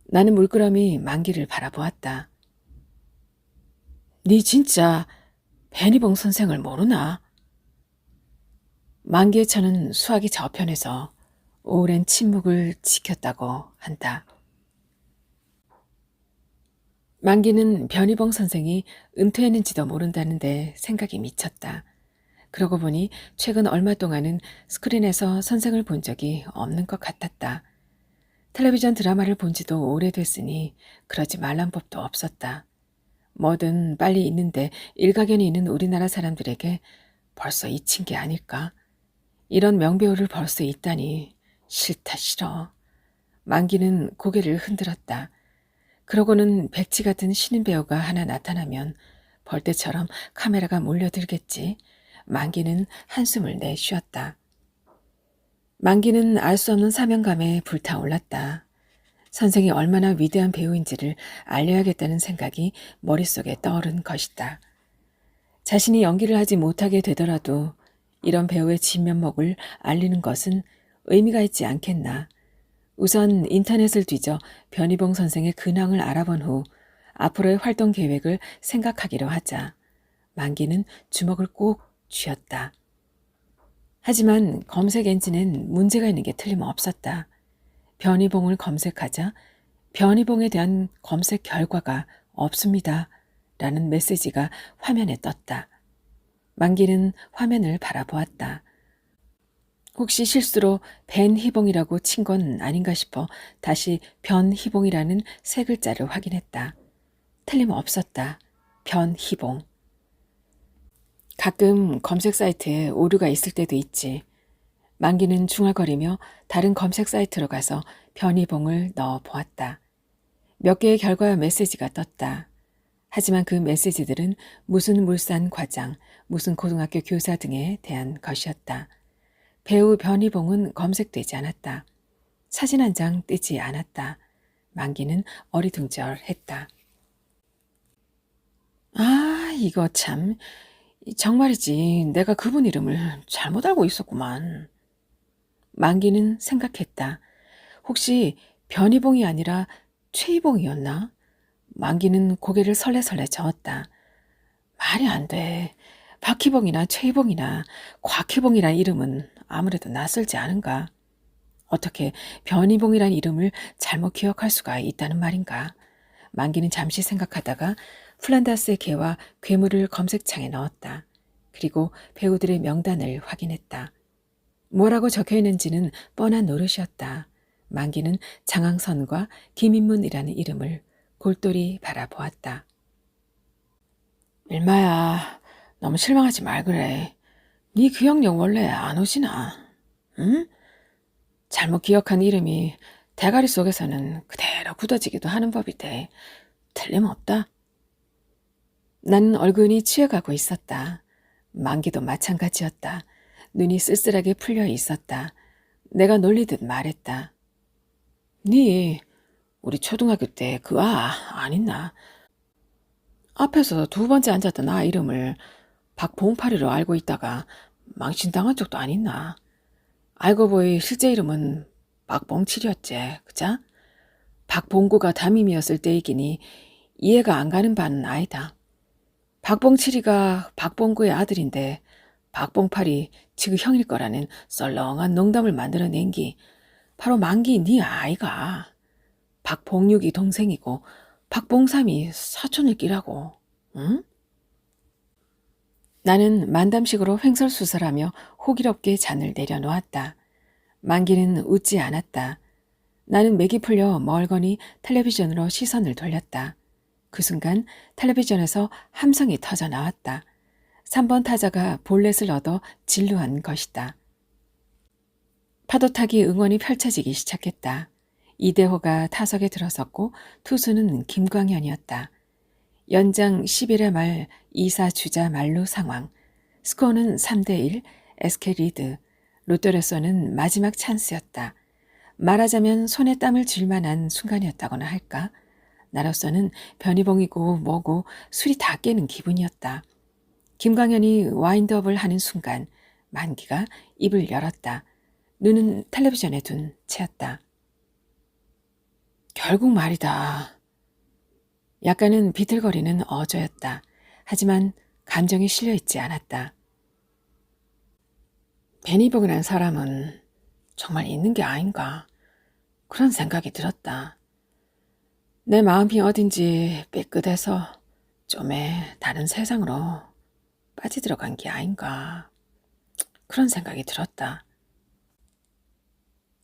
나는 물끄러미 만기를 바라보았다. 네 진짜 베니봉 선생을 모르나? 만기의 처는 수화기 저편에서 오랜 침묵을 지켰다고 한다. 만기는 변희봉 선생이 은퇴했는지도 모른다는데 생각이 미쳤다. 그러고 보니 최근 얼마 동안은 스크린에서 선생을 본 적이 없는 것 같았다. 텔레비전 드라마를 본 지도 오래됐으니 그러지 말란 법도 없었다. 뭐든 빨리 있는데 일가견이 있는 우리나라 사람들에게 벌써 잊힌 게 아닐까? 이런 명배우를 벌써 있다니 싫다 싫어. 만기는 고개를 흔들었다. 그러고는 백지 같은 신인 배우가 하나 나타나면 벌떼처럼 카메라가 몰려들겠지. 만기는 한숨을 내쉬었다. 만기는 알 수 없는 사명감에 불타올랐다. 선생이 얼마나 위대한 배우인지를 알려야겠다는 생각이 머릿속에 떠오른 것이다. 자신이 연기를 하지 못하게 되더라도 이런 배우의 진면목을 알리는 것은 의미가 있지 않겠나. 우선 인터넷을 뒤져 변희봉 선생의 근황을 알아본 후 앞으로의 활동 계획을 생각하기로 하자. 만기는 주먹을 꼭 쥐었다. 하지만 검색 엔진엔 문제가 있는 게 틀림없었다. 변희봉을 검색하자 변희봉에 대한 검색 결과가 없습니다. 라는 메시지가 화면에 떴다. 만기는 화면을 바라보았다. 혹시 실수로 벤희봉이라고 친 건 아닌가 싶어 다시 변희봉이라는 세 글자를 확인했다. 틀림없었다. 변희봉. 가끔 검색 사이트에 오류가 있을 때도 있지. 만기는 중얼거리며 다른 검색 사이트로 가서 변희봉을 넣어 보았다. 몇 개의 결과 메시지가 떴다. 하지만 그 메시지들은 무슨 물산 과장, 무슨 고등학교 교사 등에 대한 것이었다. 배우 변희봉은 검색되지 않았다. 사진 한 장 뜨지 않았다. 만기는 어리둥절했다. 아, 이거 참. 정말이지 내가 그분 이름을 잘못 알고 있었구만. 만기는 생각했다. 혹시 변희봉이 아니라 최희봉이었나? 만기는 고개를 설레설레 저었다. 말이 안 돼. 박희봉이나 최희봉이나 곽희봉이란 이름은 아무래도 낯설지 않은가? 어떻게 변희봉이란 이름을 잘못 기억할 수가 있다는 말인가? 만기는 잠시 생각하다가 플란다스의 개와 괴물을 검색창에 넣었다. 그리고 배우들의 명단을 확인했다. 뭐라고 적혀 있는지는 뻔한 노릇이었다. 만기는 장항선과 김인문이라는 이름을 골똘히 바라보았다. 밀마야, 너무 실망하지 말 그래. 네 기억력 원래 안 오지나? 응? 잘못 기억한 이름이 대가리 속에서는 그대로 굳어지기도 하는 법이대. 틀림없다. 나는 얼굴이 취해가고 있었다. 만기도 마찬가지였다. 눈이 쓸쓸하게 풀려 있었다. 내가 놀리듯 말했다. 네 우리 초등학교 때 그 안 있나? 앞에서 두 번째 앉았던 이름을 박봉파리로 알고 있다가 망신당한 적도 안 있나? 알고 보니 실제 이름은 박봉칠이었지, 그자? 박봉구가 담임이었을 때이기니 이해가 안 가는 바는 아니다. 박봉칠이가 박봉구의 아들인데 박봉팔이 지그 형일 거라는 썰렁한 농담을 만들어낸 기 바로 만기 네 아이가. 박봉육이 동생이고 박봉삼이 사촌일 끼라고. 응? 나는 만담식으로 횡설수설하며 호기롭게 잔을 내려놓았다. 만기는 웃지 않았다. 나는 맥이 풀려 멀거니 텔레비전으로 시선을 돌렸다. 그 순간 텔레비전에서 함성이 터져 나왔다. 3번 타자가 볼넷을 얻어 진루한 것이다. 파도타기 응원이 펼쳐지기 시작했다. 이대호가 타석에 들어섰고 투수는 김광현이었다. 연장 11회 말 2사 주자 만루 상황. 스코어는 3대1, SK 리드. 롯데로서는 마지막 찬스였다. 말하자면 손에 땀을 쥘 만한 순간이었다거나 할까? 나로서는 변희봉이고 뭐고 술이 다 깨는 기분이었다. 김광현이 와인드업을 하는 순간 만기가 입을 열었다. 눈은 텔레비전에 둔 채였다. 결국 말이다. 약간은 비틀거리는 어조였다. 하지만 감정이 실려있지 않았다. 변희봉이란 사람은 정말 있는 게 아닌가 그런 생각이 들었다. 내 마음이 어딘지 삐끗해서 좀에 다른 세상으로 빠지들어간 게 아닌가 그런 생각이 들었다.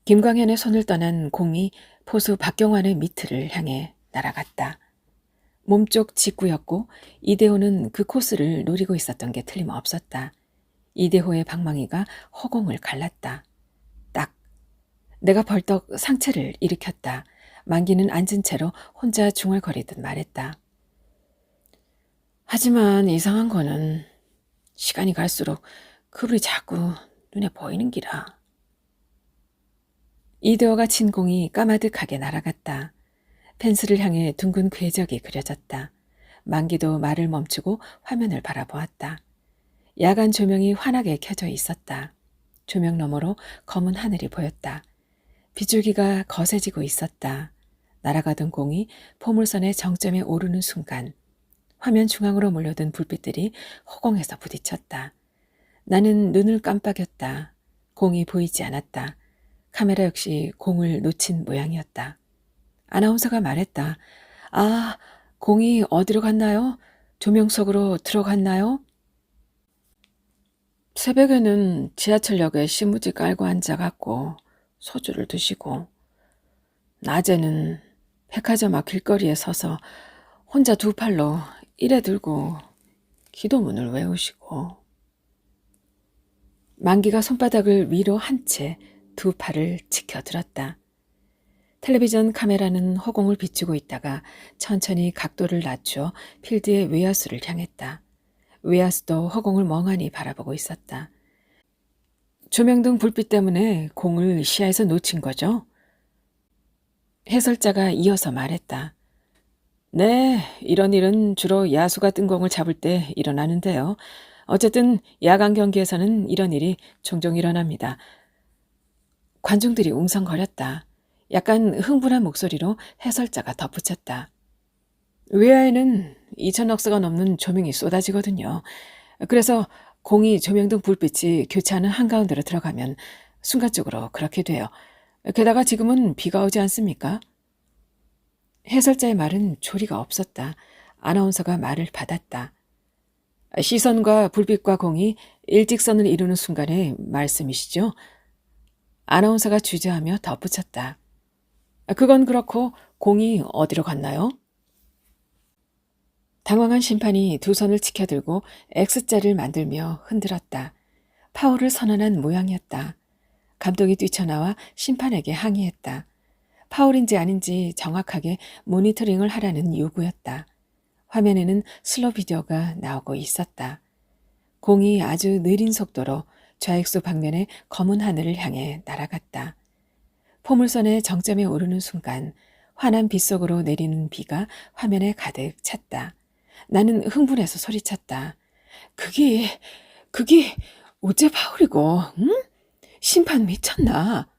김광현의 손을 떠난 공이 포수 박경환의 미트를 향해 날아갔다. 몸쪽 직구였고 이대호는 그 코스를 노리고 있었던 게 틀림없었다. 이대호의 방망이가 허공을 갈랐다. 딱. 내가 벌떡 상체를 일으켰다. 만기는 앉은 채로 혼자 중얼거리듯 말했다. 하지만 이상한 거는 시간이 갈수록 그불이 자꾸 눈에 보이는 기라. 이대호가 친 공이 까마득하게 날아갔다. 펜스를 향해 둥근 궤적이 그려졌다. 만기도 말을 멈추고 화면을 바라보았다. 야간 조명이 환하게 켜져 있었다. 조명 너머로 검은 하늘이 보였다. 빗줄기가 거세지고 있었다. 날아가던 공이 포물선의 정점에 오르는 순간 화면 중앙으로 몰려든 불빛들이 허공에서 부딪혔다. 나는 눈을 깜빡였다. 공이 보이지 않았다. 카메라 역시 공을 놓친 모양이었다. 아나운서가 말했다. 아, 공이 어디로 갔나요? 조명 속으로 들어갔나요? 새벽에는 지하철역에 신문지 깔고 앉아갖고 소주를 드시고 낮에는 백화점 앞 길거리에 서서 혼자 두 팔로 일에 들고 기도문을 외우시고 만기가 손바닥을 위로 한 채 두 팔을 치켜들었다. 텔레비전 카메라는 허공을 비추고 있다가 천천히 각도를 낮춰 필드의 외야수를 향했다. 외야수도 허공을 멍하니 바라보고 있었다. 조명등 불빛 때문에 공을 시야에서 놓친 거죠? 해설자가 이어서 말했다. 네, 이런 일은 주로 야수가 뜬 공을 잡을 때 일어나는데요. 어쨌든 야간 경기에서는 이런 일이 종종 일어납니다. 관중들이 웅성거렸다. 약간 흥분한 목소리로 해설자가 덧붙였다. 외야에는 2,000럭스가 넘는 조명이 쏟아지거든요. 그래서 공이 조명등 불빛이 교차하는 한가운데로 들어가면 순간적으로 그렇게 돼요. 게다가 지금은 비가 오지 않습니까? 해설자의 말은 조리가 없었다. 아나운서가 말을 받았다. 시선과 불빛과 공이 일직선을 이루는 순간의 말씀이시죠? 아나운서가 주저하며 덧붙였다. 그건 그렇고 공이 어디로 갔나요? 당황한 심판이 두 손을 치켜들고 X자를 만들며 흔들었다. 파울을 선언한 모양이었다. 감독이 뛰쳐나와 심판에게 항의했다. 파울인지 아닌지 정확하게 모니터링을 하라는 요구였다. 화면에는 슬로 비디오가 나오고 있었다. 공이 아주 느린 속도로 좌익수 방면의 검은 하늘을 향해 날아갔다. 포물선의 정점에 오르는 순간 환한 빛 속으로 내리는 비가 화면에 가득 찼다. 나는 흥분해서 소리쳤다. 그게 어째 파울이고, 응? 심판 미쳤나?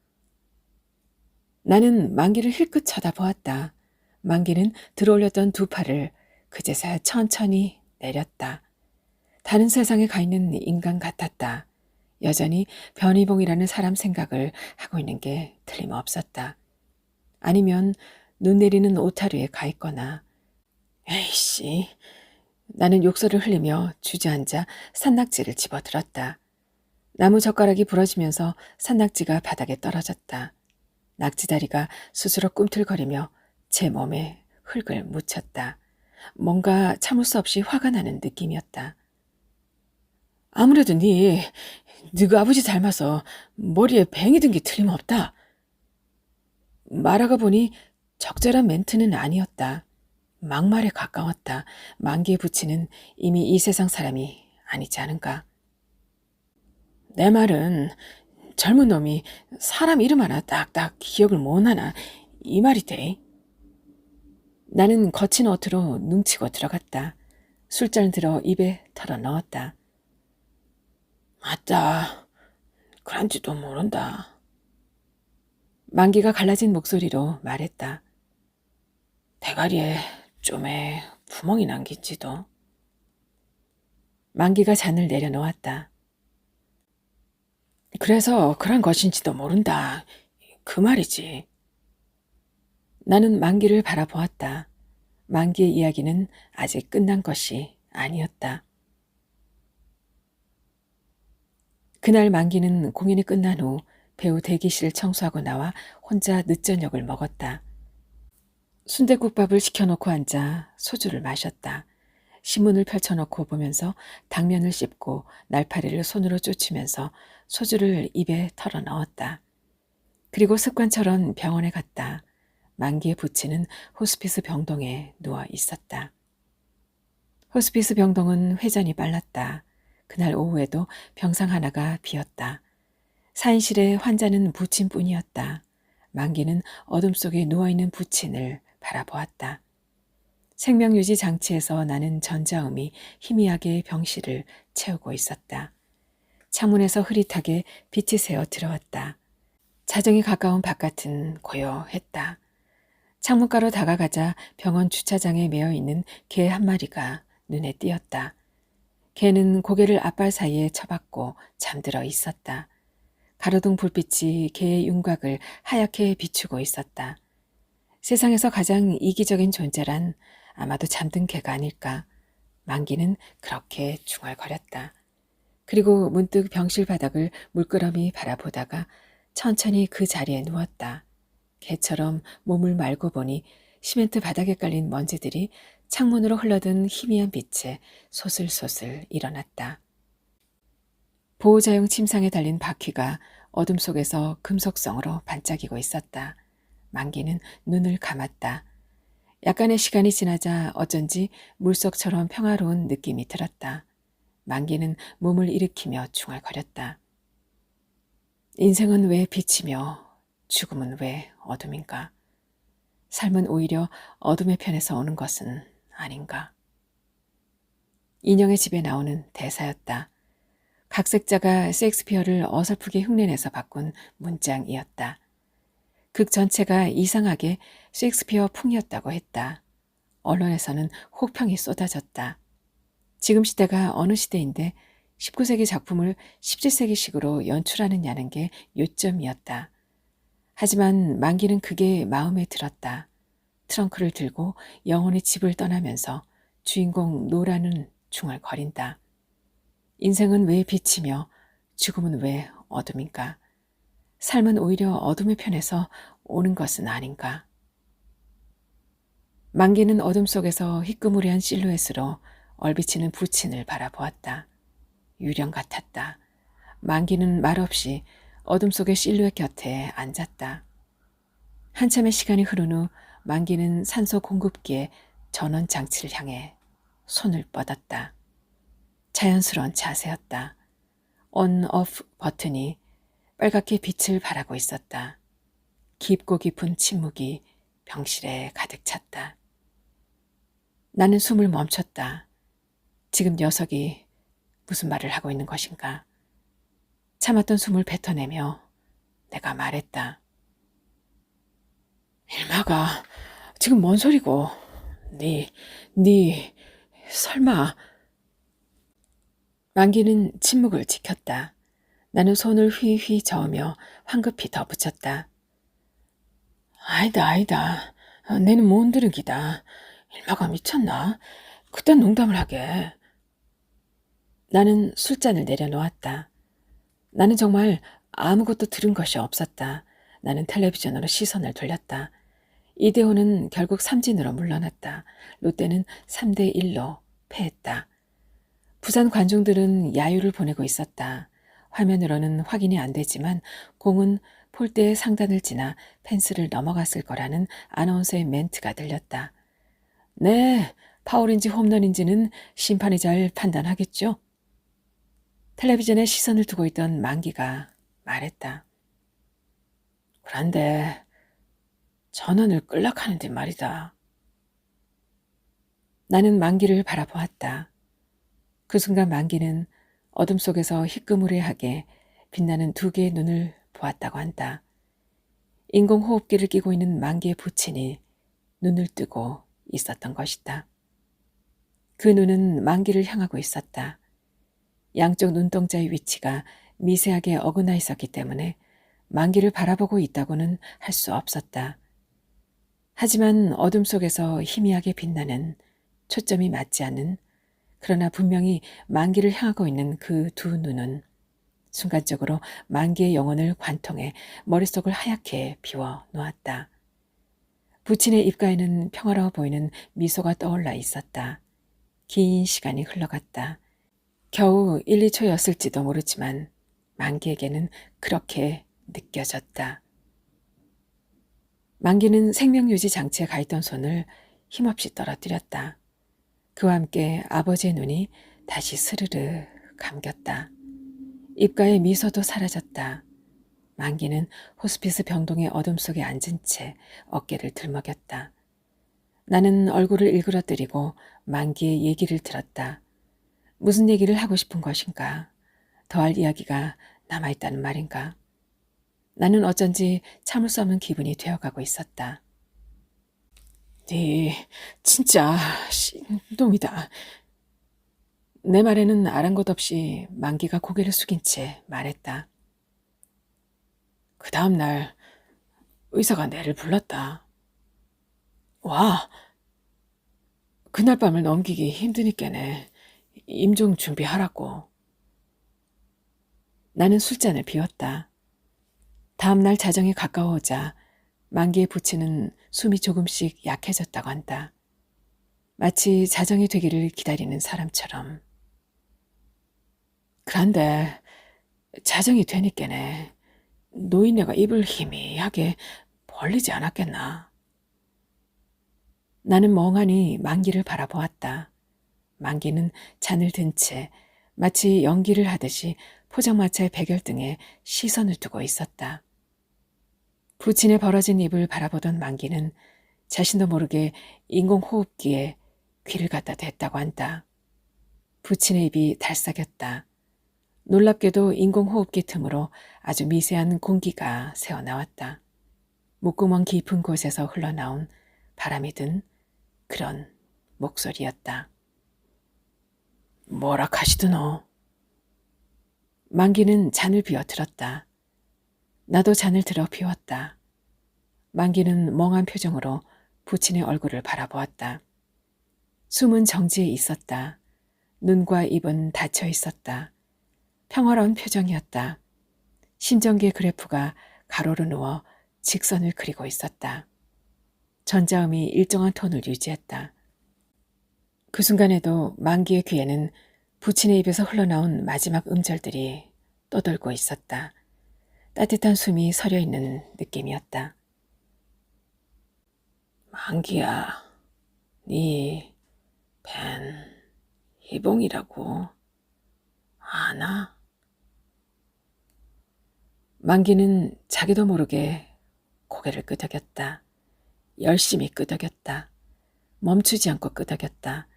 나는 만기를 힐끗 쳐다보았다. 만기는 들어올렸던 두 팔을 그제서야 천천히 내렸다. 다른 세상에 가 있는 인간 같았다. 여전히 변희봉이라는 사람 생각을 하고 있는 게 틀림없었다. 아니면 눈 내리는 오타류에 가 있거나. 에이씨. 나는 욕설을 흘리며 주저앉아 산낙지를 집어들었다. 나무 젓가락이 부러지면서 산낙지가 바닥에 떨어졌다. 낙지다리가 스스로 꿈틀거리며 제 몸에 흙을 묻혔다. 뭔가 참을 수 없이 화가 나는 느낌이었다. 아무래도 네가 아버지 닮아서 머리에 뱅이 든 게 틀림없다. 말하고 보니 적절한 멘트는 아니었다. 막말에 가까웠다. 만기의 부친은 이미 이 세상 사람이 아니지 않은가. 내 말은 젊은 놈이 사람 이름 하나 딱딱 기억을 못하나 이 말이 돼. 나는 거친 어투로 눈치고 들어갔다. 술잔을 들어 입에 털어 넣었다. 맞다. 그런지도 모른다. 만기가 갈라진 목소리로 말했다. 대가리에 좀에 구멍이 남긴지도. 만기가 잔을 내려놓았다. 그래서 그런 것인지도 모른다. 그 말이지. 나는 만기를 바라보았다. 만기의 이야기는 아직 끝난 것이 아니었다. 그날 만기는 공연이 끝난 후 배우 대기실을 청소하고 나와 혼자 늦저녁을 먹었다. 순댓국밥을 시켜놓고 앉아 소주를 마셨다. 신문을 펼쳐놓고 보면서 당면을 씹고 날파리를 손으로 쫓으면서 소주를 입에 털어 넣었다. 그리고 습관처럼 병원에 갔다. 만기의 부친은 호스피스 병동에 누워 있었다. 호스피스 병동은 회전이 빨랐다. 그날 오후에도 병상 하나가 비었다. 사인실에 환자는 부친뿐이었다. 만기는 어둠 속에 누워있는 부친을 바라보았다. 생명유지 장치에서 나는 전자음이 희미하게 병실을 채우고 있었다. 창문에서 흐릿하게 빛이 새어 들어왔다. 자정이 가까운 바깥은 고요했다. 창문가로 다가가자 병원 주차장에 매어있는 개 한 마리가 눈에 띄었다. 개는 고개를 앞발 사이에 처박고 잠들어 있었다. 가로등 불빛이 개의 윤곽을 하얗게 비추고 있었다. 세상에서 가장 이기적인 존재란 아마도 잠든 개가 아닐까. 만기는 그렇게 중얼거렸다. 그리고 문득 병실 바닥을 물끄러미 바라보다가 천천히 그 자리에 누웠다. 개처럼 몸을 말고 보니 시멘트 바닥에 깔린 먼지들이 창문으로 흘러든 희미한 빛에 소슬소슬 일어났다. 보호자용 침상에 달린 바퀴가 어둠 속에서 금속성으로 반짝이고 있었다. 만기는 눈을 감았다. 약간의 시간이 지나자 어쩐지 물속처럼 평화로운 느낌이 들었다. 만기는 몸을 일으키며 중얼거렸다. 인생은 왜 빛이며 죽음은 왜 어둠인가? 삶은 오히려 어둠의 편에서 오는 것은 아닌가? 인형의 집에 나오는 대사였다. 각색자가 셰익스피어를 어설프게 흉내내서 바꾼 문장이었다. 극 전체가 이상하게 셰익스피어 풍이었다고 했다. 언론에서는 혹평이 쏟아졌다. 지금 시대가 어느 시대인데 19세기 작품을 17세기식으로 연출하느냐는 게 요점이었다. 하지만 만기는 그게 마음에 들었다. 트렁크를 들고 영원히 집을 떠나면서 주인공 노라는 중얼거린다. 인생은 왜 빛이며 죽음은 왜 어둠인가? 삶은 오히려 어둠의 편에서 오는 것은 아닌가? 만기는 어둠 속에서 희끄무리한 실루엣으로 얼비치는 부친을 바라보았다. 유령 같았다. 만기는 말없이 어둠 속의 실루엣 곁에 앉았다. 한참의 시간이 흐른 후 만기는 산소 공급기의 전원 장치를 향해 손을 뻗었다. 자연스러운 자세였다. 온, 오프 버튼이 빨갛게 빛을 발하고 있었다. 깊고 깊은 침묵이 병실에 가득 찼다. 나는 숨을 멈췄다. 지금 녀석이 무슨 말을 하고 있는 것인가? 참았던 숨을 뱉어내며 내가 말했다. 일마가 지금 뭔 소리고? 네 설마. 만기는 침묵을 지켰다. 나는 손을 휘휘 저으며 황급히 덧붙였다. 아니다. 내는 몬드르기다. 일마가 미쳤나? 그딴 농담을 하게. 나는 술잔을 내려놓았다. 나는 정말 아무것도 들은 것이 없었다. 나는 텔레비전으로 시선을 돌렸다. 이대호는 결국 삼진으로 물러났다. 롯데는 3대1로 패했다. 부산 관중들은 야유를 보내고 있었다. 화면으로는 확인이 안 되지만 공은 폴대의 상단을 지나 펜스를 넘어갔을 거라는 아나운서의 멘트가 들렸다. 네, 파울인지 홈런인지는 심판이 잘 판단하겠죠? 텔레비전에 시선을 두고 있던 만기가 말했다. 그런데 전원을 끌락하는데 말이다. 나는 만기를 바라보았다. 그 순간 만기는 어둠 속에서 희끄무레하게 빛나는 두 개의 눈을 보았다고 한다. 인공호흡기를 끼고 있는 만기의 부친이 눈을 뜨고 있었던 것이다. 그 눈은 만기를 향하고 있었다. 양쪽 눈동자의 위치가 미세하게 어긋나 있었기 때문에 만기를 바라보고 있다고는 할 수 없었다. 하지만 어둠 속에서 희미하게 빛나는 초점이 맞지 않는 그러나 분명히 만기를 향하고 있는 그 두 눈은 순간적으로 만기의 영혼을 관통해 머릿속을 하얗게 비워 놓았다. 부친의 입가에는 평화로워 보이는 미소가 떠올라 있었다. 긴 시간이 흘러갔다. 겨우 1, 2초였을지도 모르지만 만기에게는 그렇게 느껴졌다. 만기는 생명유지 장치에 가 있던 손을 힘없이 떨어뜨렸다. 그와 함께 아버지의 눈이 다시 스르르 감겼다. 입가의 미소도 사라졌다. 만기는 호스피스 병동의 어둠 속에 앉은 채 어깨를 들먹였다. 나는 얼굴을 일그러뜨리고 만기의 얘기를 들었다. 무슨 얘기를 하고 싶은 것인가? 더할 이야기가 남아있다는 말인가? 나는 어쩐지 참을 수 없는 기분이 되어가고 있었다. 네, 진짜 신동이다. 내 말에는 아랑곳 없이 만기가 고개를 숙인 채 말했다. 그 다음 날 의사가 내를 불렀다. 와, 그날 밤을 넘기기 힘드니까네. 임종 준비하라고. 나는 술잔을 비웠다. 다음 날 자정이 가까워오자 만기의 부친은 숨이 조금씩 약해졌다고 한다. 마치 자정이 되기를 기다리는 사람처럼. 그런데 자정이 되니까네 노인네가 입을 희미하게 벌리지 않았겠나. 나는 멍하니 만기를 바라보았다. 만기는 잔을 든 채 마치 연기를 하듯이 포장마차의 백열등에 시선을 두고 있었다. 부친의 벌어진 입을 바라보던 만기는 자신도 모르게 인공호흡기에 귀를 갖다 댔다고 한다. 부친의 입이 달싹였다. 놀랍게도 인공호흡기 틈으로 아주 미세한 공기가 새어나왔다. 목구멍 깊은 곳에서 흘러나온 바람이 든 그런 목소리였다. 뭐라 카시드노? 만기는 잔을 비워 들었다. 나도 잔을 들어 비웠다. 만기는 멍한 표정으로 부친의 얼굴을 바라보았다. 숨은 정지해 있었다. 눈과 입은 닫혀 있었다. 평화로운 표정이었다. 심전기의 그래프가 가로로 누워 직선을 그리고 있었다. 전자음이 일정한 톤을 유지했다. 그 순간에도 만기의 귀에는 부친의 입에서 흘러나온 마지막 음절들이 떠돌고 있었다. 따뜻한 숨이 서려있는 느낌이었다. 만기야, 네 벤 희봉이라고 아나? 만기는 자기도 모르게 고개를 끄덕였다. 열심히 끄덕였다. 멈추지 않고 끄덕였다.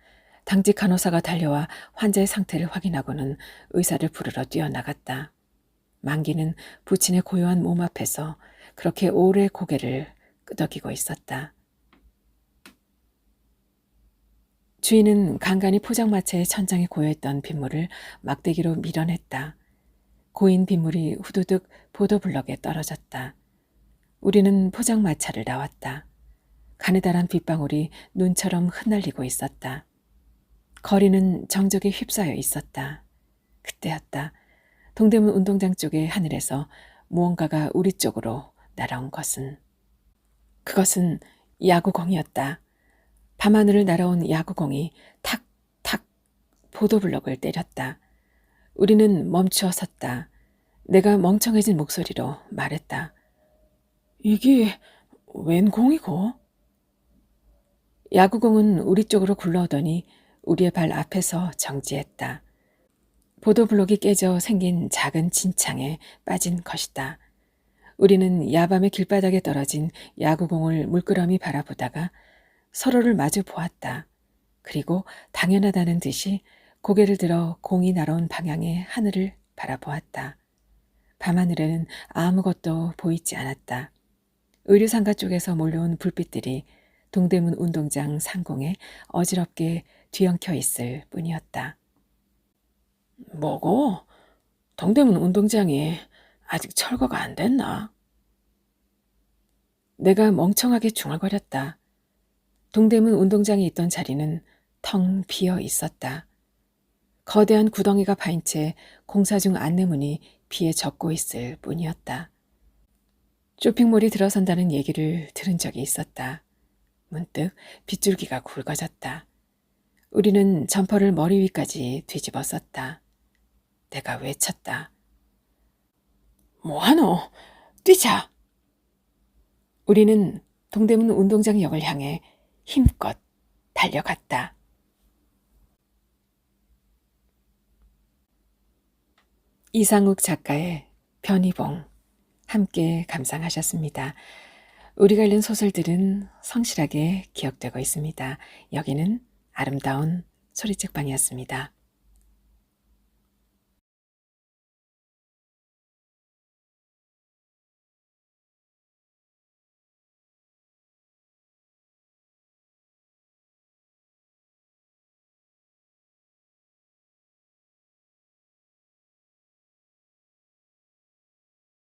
당직 간호사가 달려와 환자의 상태를 확인하고는 의사를 부르러 뛰어나갔다. 만기는 부친의 고요한 몸 앞에서 그렇게 오래 고개를 끄덕이고 있었다. 주인은 간간히 포장마차의 천장에 고여있던 빗물을 막대기로 밀어냈다. 고인 빗물이 후두둑 보도블럭에 떨어졌다. 우리는 포장마차를 나왔다. 가느다란 빗방울이 눈처럼 흩날리고 있었다. 거리는 정적에 휩싸여 있었다. 그때였다. 동대문 운동장 쪽의 하늘에서 무언가가 우리 쪽으로 날아온 것은. 그것은 야구공이었다. 밤하늘을 날아온 야구공이 탁탁 보도블럭을 때렸다. 우리는 멈추어 섰다. 내가 멍청해진 목소리로 말했다. 이게 웬 공이고? 야구공은 우리 쪽으로 굴러오더니 우리의 발 앞에서 정지했다. 보도블록이 깨져 생긴 작은 진창에 빠진 것이다. 우리는 야밤의 길바닥에 떨어진 야구공을 물끄러미 바라보다가 서로를 마주 보았다. 그리고 당연하다는 듯이 고개를 들어 공이 날아온 방향의 하늘을 바라보았다. 밤하늘에는 아무것도 보이지 않았다. 의류상가 쪽에서 몰려온 불빛들이 동대문 운동장 상공에 어지럽게 뒤엉켜 있을 뿐이었다. 뭐고? 동대문 운동장이 아직 철거가 안 됐나? 내가 멍청하게 중얼거렸다. 동대문 운동장이 있던 자리는 텅 비어 있었다. 거대한 구덩이가 파인 채 공사 중 안내문이 비에 젖고 있을 뿐이었다. 쇼핑몰이 들어선다는 얘기를 들은 적이 있었다. 문득 빗줄기가 굵어졌다. 우리는 점퍼를 머리 위까지 뒤집어 썼다. 내가 외쳤다. 뭐하노? 뛰자! 우리는 동대문 운동장역을 향해 힘껏 달려갔다. 이상욱 작가의 변희봉 함께 감상하셨습니다. 우리가 읽는 소설들은 성실하게 기억되고 있습니다. 여기는 아름다운 소리책방이었습니다.